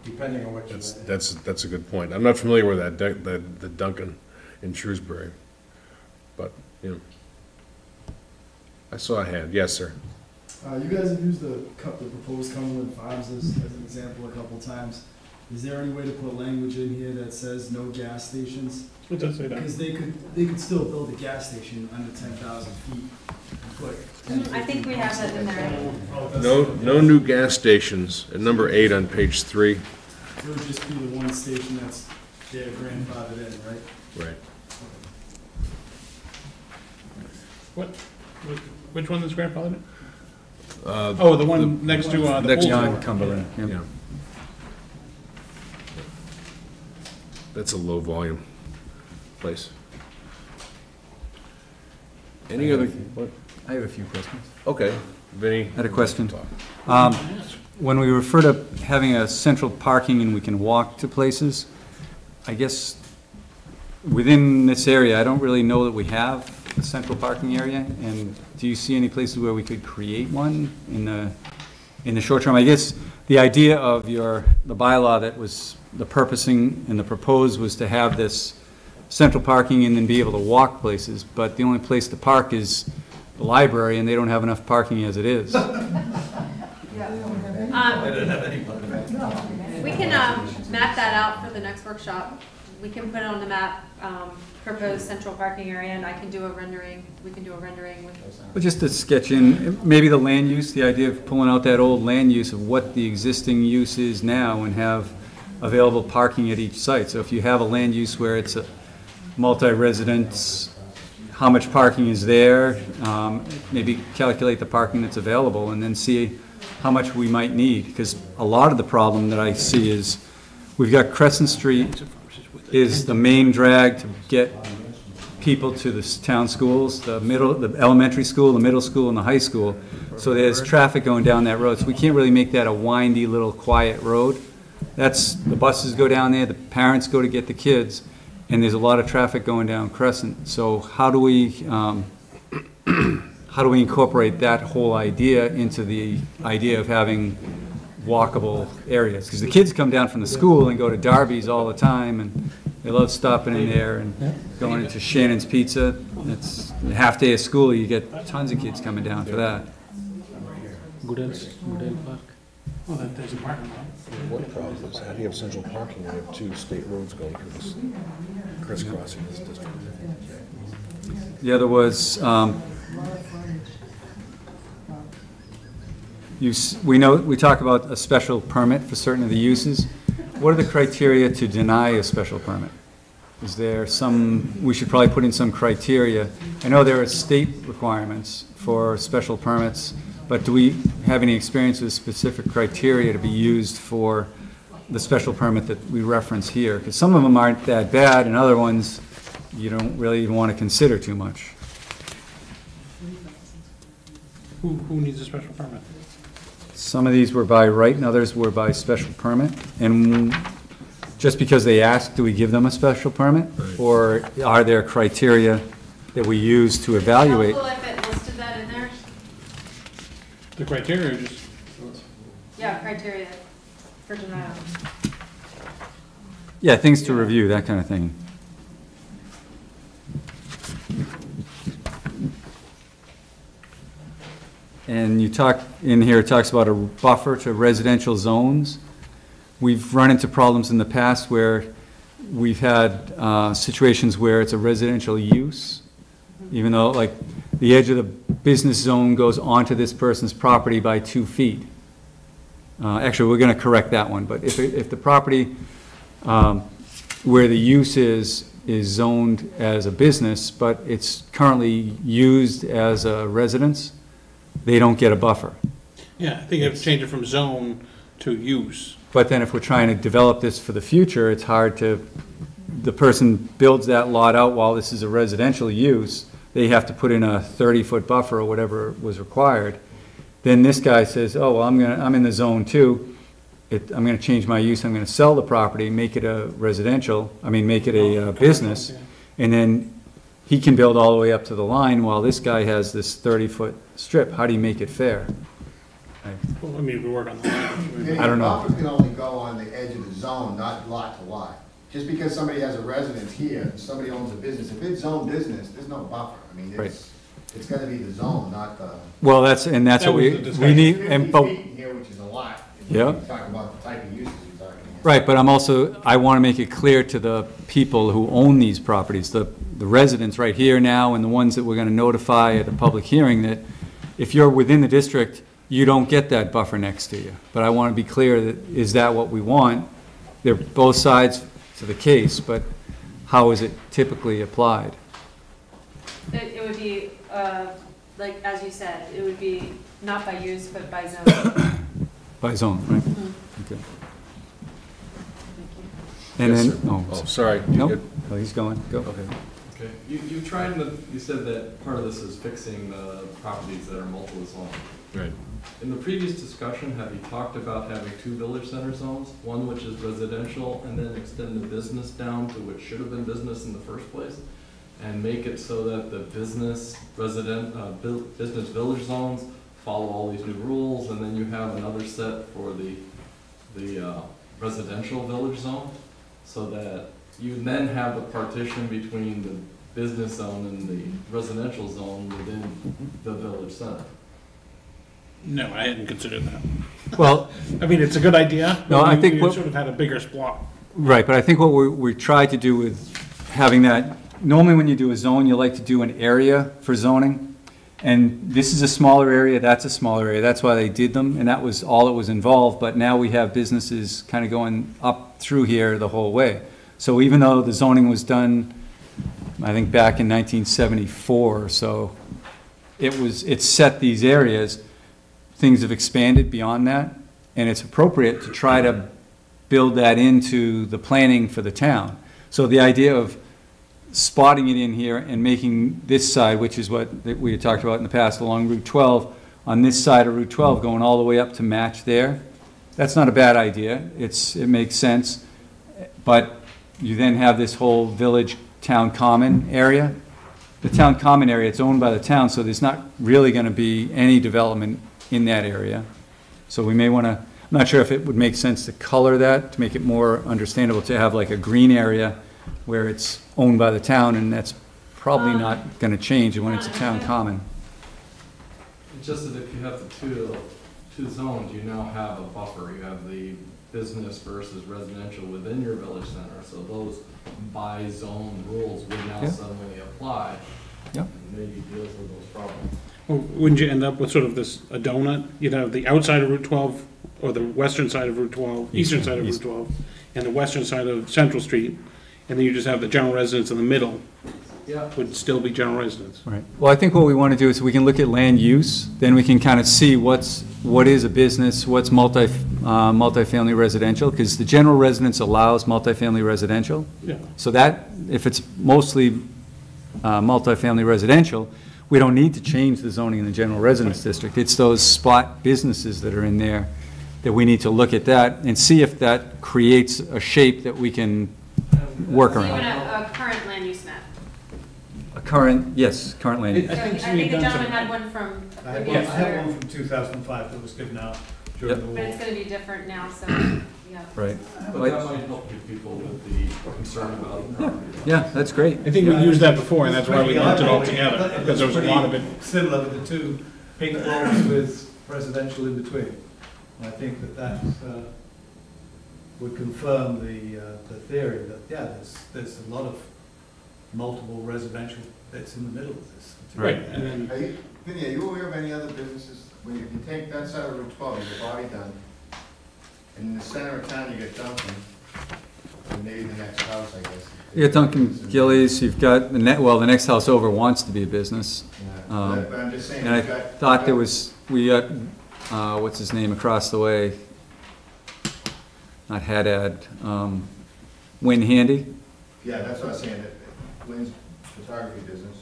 depending on what you That's a good point. I'm not familiar with the Duncan in Shrewsbury, but, you know. I saw a hand. Yes, sir. You guys have used the proposed Cumberland Farms as an example a couple times. Is there any way to put language in here that says no gas stations? It does say that. Because they could still build a gas station under 10,000 feet. I think we have that in there. No new gas stations, at number 8 on page 3. It would just be the one station that's their grandfathered in, right? Right. What? Which one is grandfathered? The one next to the next pool. John Cumberland. Yep. Yeah. That's a low volume place. Any other? I have a few questions. Okay. Vinny? I had a question. When we refer to having a central parking and we can walk to places, I guess within this area, I don't really know that we have a central parking area. And do you see any places where we could create one in the short term? I guess the idea of the bylaw that was the purposing and the proposed was to have this central parking and then be able to walk places, but the only place to park is the library, and they don't have enough parking as it is. We can map that out for the next workshop. We can put it on the map, proposed central parking area, and I can do a rendering. We can do a rendering with. But just to sketch in, maybe the land use, the idea of pulling out that old land use of what the existing use is now and have available parking at each site. So if you have a land use where it's a multi-residence, how much parking is there, maybe calculate the parking that's available and then see how much we might need. Because a lot of the problem that I see is we've got Crescent Street is the main drag to get people to the town schools, the elementary school, the middle school, and the high school. So there's traffic going down that road. So we can't really make that a windy little quiet road. The buses go down there, the parents go to get the kids, and there's a lot of traffic going down Crescent. So how do we incorporate that whole idea into the idea of having walkable areas? Because the kids come down from the school and go to Darby's all the time, and they love stopping in there and going into Shannon's Pizza. It's a half day of school, you get tons of kids coming down for that. Goodell Park. Oh, there's a parking lot. One problem is how do you have central parking when you have 2 state roads going through this, crisscrossing this district? The other was, we talk about a special permit for certain of the uses. What are the criteria to deny a special permit? Is there we should probably put in some criteria. I know there are state requirements for special permits, but do we have any experience with specific criteria to be used for the special permit that we reference here? Because some of them aren't that bad, and other ones you don't really even want to consider too much. Who needs a special permit? Some of these were by right and others were by special permit. And just because they ask, do we give them a special permit? Right. Or are there criteria that we use to evaluate? Helpful if it listed that in there. The criteria are just, Yeah, criteria for denial. Yeah, things to review, that kind of thing. And you talk, in here, it talks about a buffer to residential zones. We've run into problems in the past where we've had situations where it's a residential use, even though, like, the edge of the business zone goes onto this person's property by 2 feet. Actually, we're gonna correct that one, but if the property where the use is zoned as a business, but it's currently used as a residence, they don't get a buffer. yeah, I think you have to change it from zone to use. But then if we're trying to develop this for the future, it's hard to, the person builds that lot out while this is a residential use, they have to put in a 30-foot buffer or whatever was required. Then this guy says, oh, well, I'm in the zone too. I'm gonna change my use, I'm gonna sell the property, make it a residential, make it a business, and then he can build all the way up to the line while this guy has this 30-foot strip. How do you make it fair? Well, I mean, we work on that. I don't know. Buffers can only go on the edge of the zone, not lot to lot. Just because somebody has a residence here, and somebody owns a business, if it's zone business, there's no buffer. I mean, it's gotta be the zone, not the. Well, that's what we need, and, 50 but. feet here, which is a lot. Yeah. You talk about the type of uses you're talking about. Right, but I want to make it clear to the people who own these properties, the residents right here now and the ones that we're going to notify at a public hearing, that if you're within the district, you don't get that buffer next to you. But I want to be clear that, is that what we want? They're both sides to the case, but how is it typically applied? It would be, like, as you said, it would be not by use, but by zone. By zone, right? Mhm. Okay. And Yes, then, sir. Oh, sorry. Nope. Oh, he's going, go. Okay. You tried to, you said that part of this is fixing the properties that are multiple zones. Right. In the previous discussion, have you talked about having 2 village center zones? One which is residential and then extend the business down to which should have been business in the first place? And make it so that the business business village zones follow all these new rules, and then you have another set for the residential village zone, so that you then have a partition between the business zone and the residential zone within the village center. No, I hadn't considered that. Well, I mean, it's a good idea. No, I think we what- sort of had a bigger spot. Right, but I think what we tried to do with having that, normally when you do a zone, you like to do an area for zoning. And this is a smaller area, that's a smaller area, that's why they did them, and that was all that was involved. But now we have businesses kind of going up through here the whole way. So even though the zoning was done, I think back in 1974 or so, it set these areas, things have expanded beyond that, and it's appropriate to try to build that into the planning for the town. So the idea of spotting it in here and making this side, which is what we had talked about in the past along Route 12, on this side of Route 12 going all the way up to match there, that's not a bad idea. It makes sense. But you then have this whole village town common area. The town common area, it's owned by the town, so there's not really going to be any development in that area. So we may want to, I'm not sure if it would make sense to color that, to make it more understandable, to have like a green area where it's owned by the town, and that's probably not going to change when it's a town common. It's just that if you have the two zones, you now have a buffer. You have the business versus residential within your village center, so those by zone rules would now suddenly apply. Yep. And maybe deals with those problems. Well, wouldn't you end up with sort of this, a donut? You'd have the outside of Route 12, or the western side of Route 12, eastern side of Route 12, and the western side of Central Street, and then you just have the general residence in the middle. Yeah. Would still be general residence. Right. Well, I think what we want to do is we can look at land use, then we can kind of see what is a business, what's multifamily residential, because the general residence allows multifamily residential. Yeah. So that, if it's mostly multifamily residential, we don't need to change the zoning in the general residence district. It's those spot businesses that are in there that we need to look at that and see if that creates a shape that we can work So you around. want a current land use map? A current, yes, current land. use. So I think the gentleman had one from I have previous year. one from 2005 that was given out during the war. But it's gonna be different now, so, yeah. Right. But that might help you people with the concern about the property. Yeah, that's great. I think we used that before, and that's why we lumped it all together, because there was a lot of it. Similar with the two pink walls with residential in between. And I think that would confirm the theory that, yeah, there's a lot of multiple residential bits in the middle of this. Right. And then, Vinny, are you aware of any other businesses, when you take that side of Route 12, you get Bobby Dunn, and in the center of town, you get Duncan, and maybe the next house, I guess. You got Duncan Gillies, you've got the next house over wants to be a business. Yeah, but I'm just saying, And I you've got- thought there was, we got, what's his name across the way? Not Haddad, Win Handy. Yeah, that's what I was saying, that Wynn's photography business.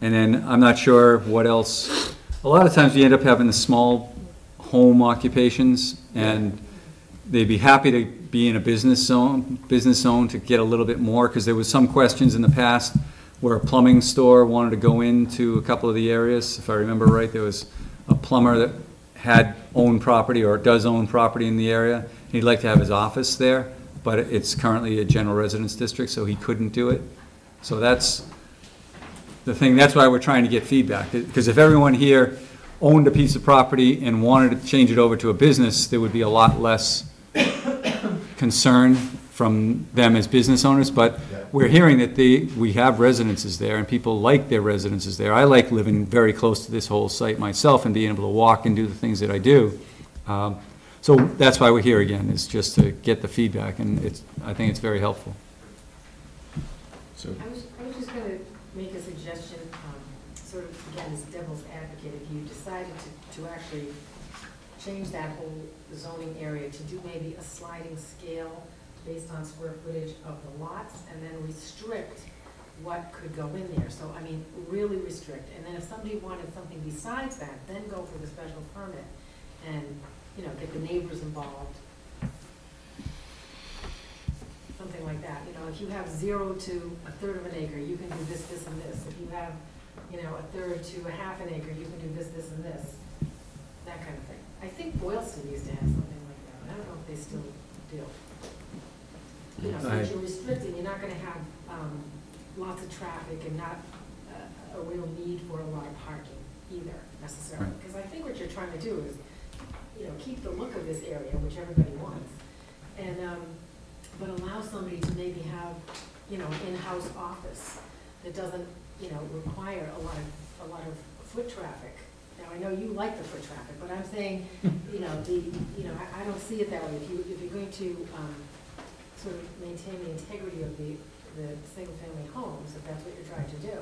And then, I'm not sure what else. A lot of times you end up having the small home occupations, and they'd be happy to be in a business zone to get a little bit more, because there was some questions in the past where a plumbing store wanted to go into a couple of the areas. If I remember right, there was a plumber that had owned property or does own property in the area. He'd like to have his office there, but it's currently a general residence district, so he couldn't do it. So that's the thing, that's why we're trying to get feedback, because if everyone here owned a piece of property and wanted to change it over to a business, there would be a lot less concern from them as business owners, but we're hearing that we have residences there, and people like their residences there. I like living very close to this whole site myself and being able to walk and do the things that I do. So that's why we're here again, is just to get the feedback, and I think it's very helpful. So, I was just going to make a suggestion, sort of, again, as devil's advocate, if you decided to actually change that whole zoning area to do maybe a sliding scale based on square footage of the lots, and then restrict what could go in there. So, I mean, really restrict. And then if somebody wanted something besides that, then go for the special permit and, you know, get the neighbors involved. Something like that. You know, if you have 0 to 1/3 of an acre, you can do this, this, and this. If you have, you know, 1/3 to 1/2 an acre, you can do this, this, and this. That kind of thing. I think Boylston used to have something like that. I don't know if they still do. You know, so if you're restricting, you're not gonna have, lots of traffic and not a real need for a lot of parking either necessarily. Right. Because I think what you're trying to do is, you know, keep the look of this area, which everybody wants, and, but allow somebody to maybe have, you know, an in-house office that doesn't, you know, require a lot of foot traffic. Now, I know you like the foot traffic, but I'm saying, you know, I don't see it that way. If you're going to, sort of maintain the integrity of the single-family homes, if that's what you're trying to do.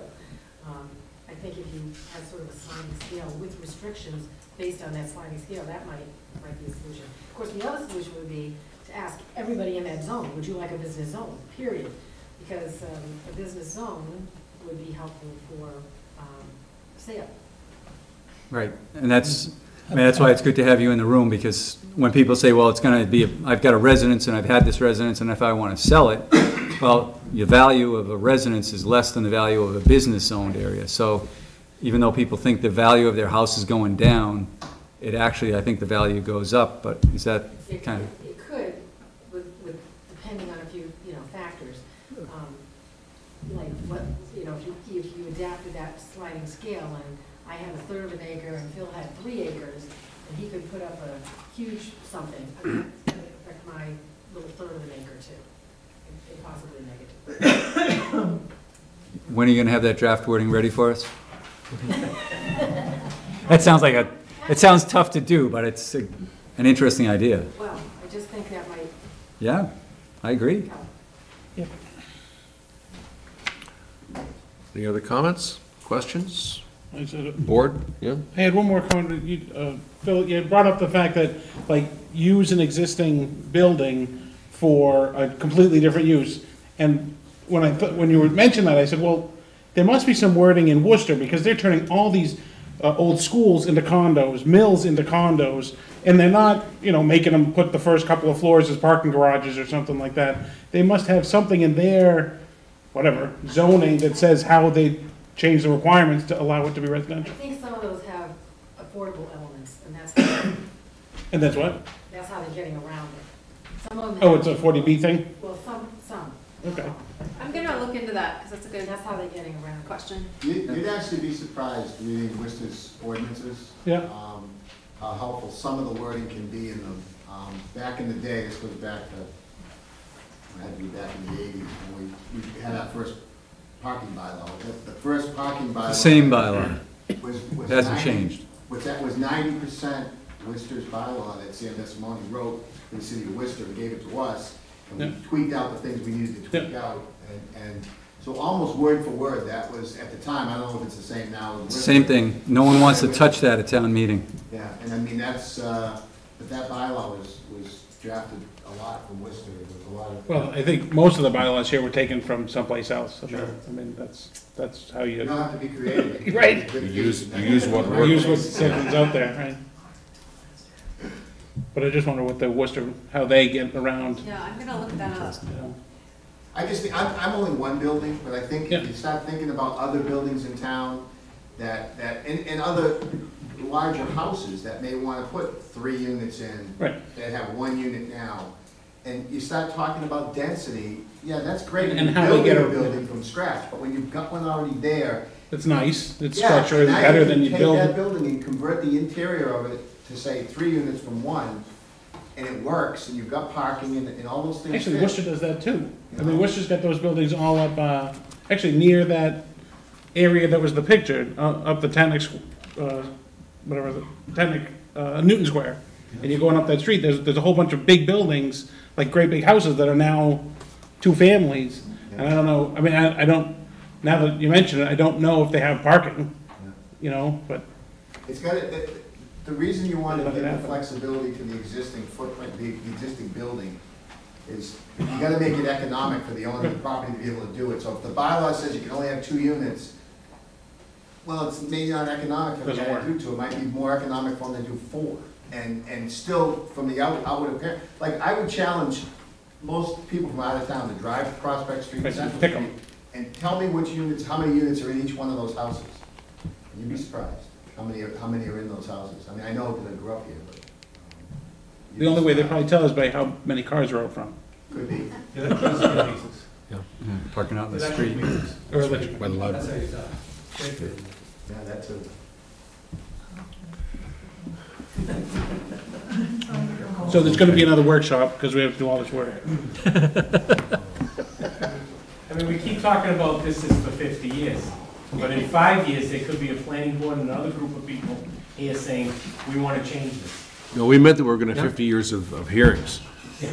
I think if you had sort of a sliding scale with restrictions based on that sliding scale, that might be a solution. Of course, the other solution would be to ask everybody in that zone, would you like a business zone, period? Because a business zone would be helpful for sale. Right, and that's why it's good to have you in the room, because when people say, well, it's gonna be, I've got a residence and I've had this residence, and if I wanna sell it, well, the value of a residence is less than the value of a business-owned area. So even though people think the value of their house is going down, it actually, I think the value goes up, but is that kind of? It could, with depending on a few, you know, factors. Like what, you know, if you adapted that sliding scale, and I have 1/3 of an acre and Phil had 3 acres, and he could put up a huge something, I mean, it's gonna affect my little 1/3 of an acre too, and possibly negative. When are you gonna have that draft wording ready for us? That sounds like it sounds tough to do, but it's an interesting idea. Well, I just think that might. Yeah, I agree. help. any other comments, questions? I said, Board, yeah? I had one more comment. Phil, you had brought up the fact that, like, use an existing building for a completely different use. And when you mentioned that, I said, well, there must be some wording in Worcester, because they're turning all these old schools into condos, mills into condos, and they're not, you know, making them put the first couple of floors as parking garages or something like that. They must have something in their, whatever, zoning that says how they change the requirements to allow it to be I residential. think some of those have affordable elements, and And that's what? that's how they're getting around it. Some of them. Oh, it's a 40B thing? Well, some. Okay. I'm gonna look into that, because that's a good That's how they're getting around it. question. You'd actually be surprised reading Worcester's ordinances. Yeah. How helpful some of the wording can be in them. Back in the day, this goes back to, I had to be back in the 80s, when we had our first parking bylaw. The first parking bylaw. The same bylaw. Was Hasn't 90 changed. That was 90% Worcester's bylaw that Sam Desimone wrote for the city of Worcester and gave it to us. And we tweaked out the things we needed to tweak out. And so almost word for word, that was, at the time, I don't know if it's the same now. Same thing. No one wants to touch that at town meeting. Yeah, and I mean, that's, but that bylaw was drafted a lot from Worcester. There was a lot of. Well, I think most of the bylaws here were taken from someplace else. I mean, that's how you. You don't have to be creative. Right. You use what Or use what's out there, right? But I just wonder what the Worcester, how they get around. Yeah, I'm gonna look that up. You know. I just think, I'm only one building, but I think if you start thinking about other buildings in town and other larger houses that may want to put 3 units in. Right. That have 1 unit now, and you start talking about density, yeah, that's great. And You're how they get building a a building from scratch, but when you've got one already there. It's nice, it's Yeah, structured, now better you than can you take build. that building and convert the interior of it to say 3 units from 1, and it works, and you've got parking and all those things. Actually, fit. Worcester does that too. I mean, Worcester's got those buildings all up, actually near that area that was the picture, up the Tannic, whatever, the Tannic, Newton Square. And you're going up that street, there's a whole bunch of big buildings, like great big houses that are now 2 families. And I don't know, I mean, I don't, now that you mention it, I don't know if they have parking, you know, but. It's got the reason you want to give the flexibility to the existing footprint, the existing building, is you gotta make it economic for the owner of the property to be able to do it. So if the bylaw says you can only have 2 units, well, it's maybe not economic for the guy to do 2, it might be more economic for him to do 4. And still, from the outward appearance, like, I would challenge most people from out of town to drive to Prospect Street, Central Pick 'em. and tell me which units, how many units are in each one of those houses. And you'd be surprised how many are in those houses. I mean, I know because I grew up here, but. The only way they probably tell is by how many cars are out front. Could be. Parking out in the street. Or electric. By the library. That's how you tell. Yeah, that's a. So there's gonna be another workshop, because we have to do all this work. I mean, we keep talking about this is for 50 years, but in 5 years, there could be a planning board and another group of people here saying, we want to change this. No, we meant that we're gonna have 50 years of hearings.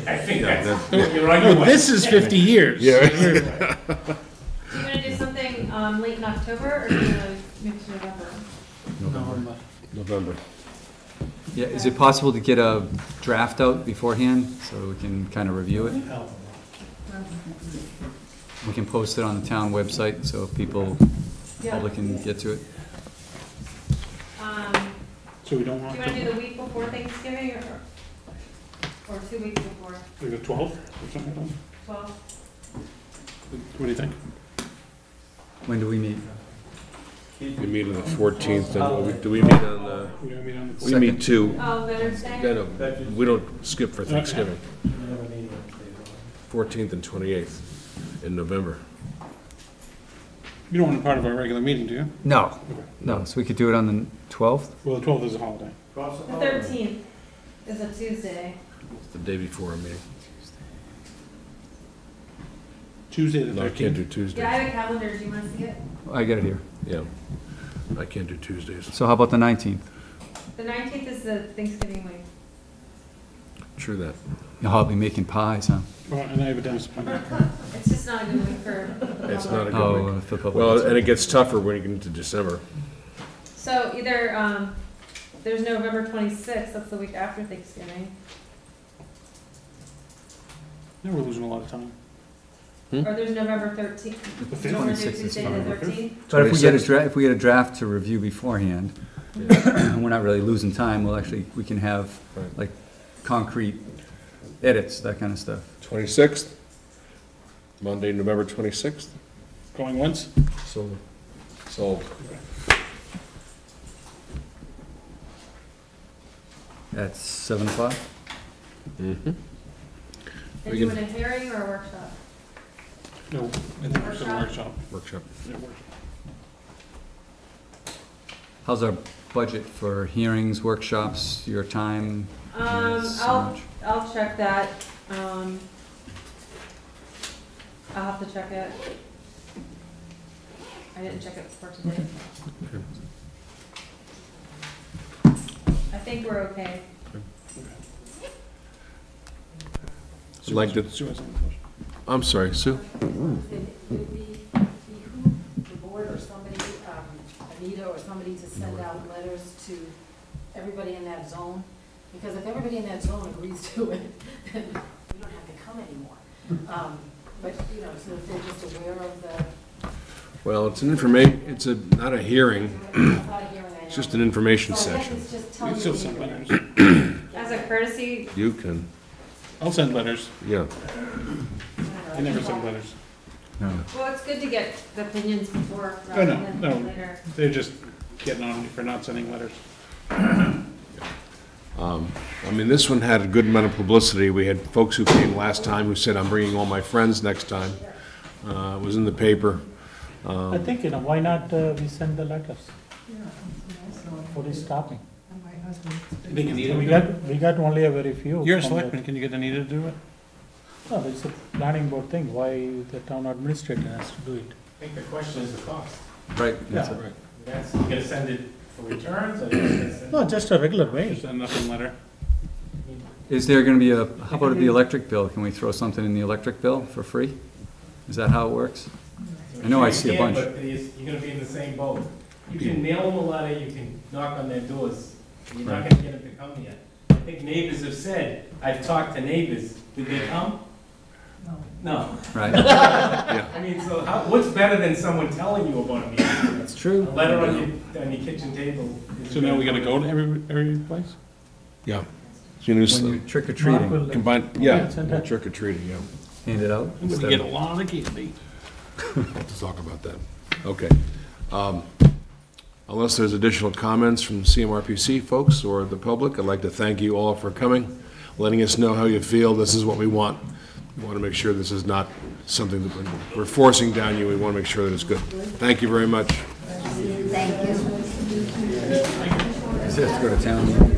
I think Yeah, that's, that- you're right. No, this is 50 years. Yeah. So you gonna do something, late in October, or do you wanna move to November? November. Yeah, is it possible to get a draft out beforehand so we can kind of review it? We can post it on the town website so people, public can get to it. So we don't Do want you wanna do to, the week before Thanksgiving, or 2 weeks before? like the 12th or something like that? 12? What do you think? When do we meet? We meet on the 14th, and do we meet on the? We gotta meet on the We meet 2. Oh, Veterans Day? No, we don't skip for Thanksgiving. 14th and 28th in November. You don't want it part of our regular meeting, do you? No, no, so we could do it on the 12th? Well, the 12th is a holiday. The 13th is a Tuesday. It's the day before our meeting. Tuesday the 13th. No, I can't do Tuesdays. Yeah, I have a calendar, do you wanna see it? I got it here. Yeah, I can't do Tuesdays. So how about the 19th? The 19th is the Thanksgiving week. True that. I'll be making pies, huh? Well, and I have a dentist appointment. It's just not a good week for. It's not a good Oh, week. for public. Well, and it gets tougher when you get into December. So either, there's November 26th, that's the week after Thanksgiving. Now we're losing a lot of time. Or there's November 13th. The You wanna do 26th is Tuesday fine. the 13th? But if we get a draft to review beforehand, we're not really losing time, we can have like concrete edits, that kind of stuff. 26th? Monday, November 26th? Going once? Sold. Sold. At 7 o'clock? Mm-hmm. And you want a hearing or a workshop? No, I think it's a workshop. Workshop. Yeah, workshop. How's our budget for hearings, workshops, your time? Is how much? I'll check that. I'll have to check it. I didn't check it for today. I think we're okay. I'd like to, I'm sorry, Sue? Would it behoove the board or somebody, Anita or somebody to send out letters to everybody in that zone? Because if everybody in that zone agrees to it, then we don't have to come anymore. But, you know, so if they're just aware of the. Well, it's not a hearing. It's just an information So I guess session. it's just telling We still you send what letters. As a courtesy, You can, I'll send letters. yeah. I never send letters. well, it's good to get the opinions before Oh, rather no, than no. later. They're just getting on me for not sending letters. I mean, this one had a good amount of publicity. We had folks who came last time who said, I'm bringing all my friends next time. It was in the paper. I think, why not we send the letters? What is stopping? And my husband. You think Anita We got only a very few. You're a from the- selectman, can you get Anita to do it? No, it's a planning board thing, why the town administrator has to do it. I think the question is the cost. Right, that's Yeah. it. That's, you gonna send it for returns, or you gonna send? No, just a regular way. Just a nothing letter. Is there gonna be how about the electric bill? Can we throw something in the electric bill for free? Is that how it works? I know I see a You can, bunch. But you're gonna be in the same boat. You can mail them a letter, you can knock on their doors, you're not gonna get them to come yet. I think neighbors have said, I've talked to neighbors, did they come? No. Right. I mean, so what's better than someone telling you about a meeting? That's true. A letter on your kitchen table. is So now we gotta go to every place? Yeah. You know, When you're trick or Mark treating, will- combine, Yeah, send yeah, that. trick or treating, yeah. hand it out. I'm gonna instead get a of- lot of candy. We'll have to talk about that. Okay. Unless there's additional comments from CMRPC folks or the public, I'd like to thank you all for coming, letting us know how you feel. This is what we want. We want to make sure this is not something that we're forcing down you. We want to make sure that it's good. Thank you very much. Thank you. Does it have to go to town meeting?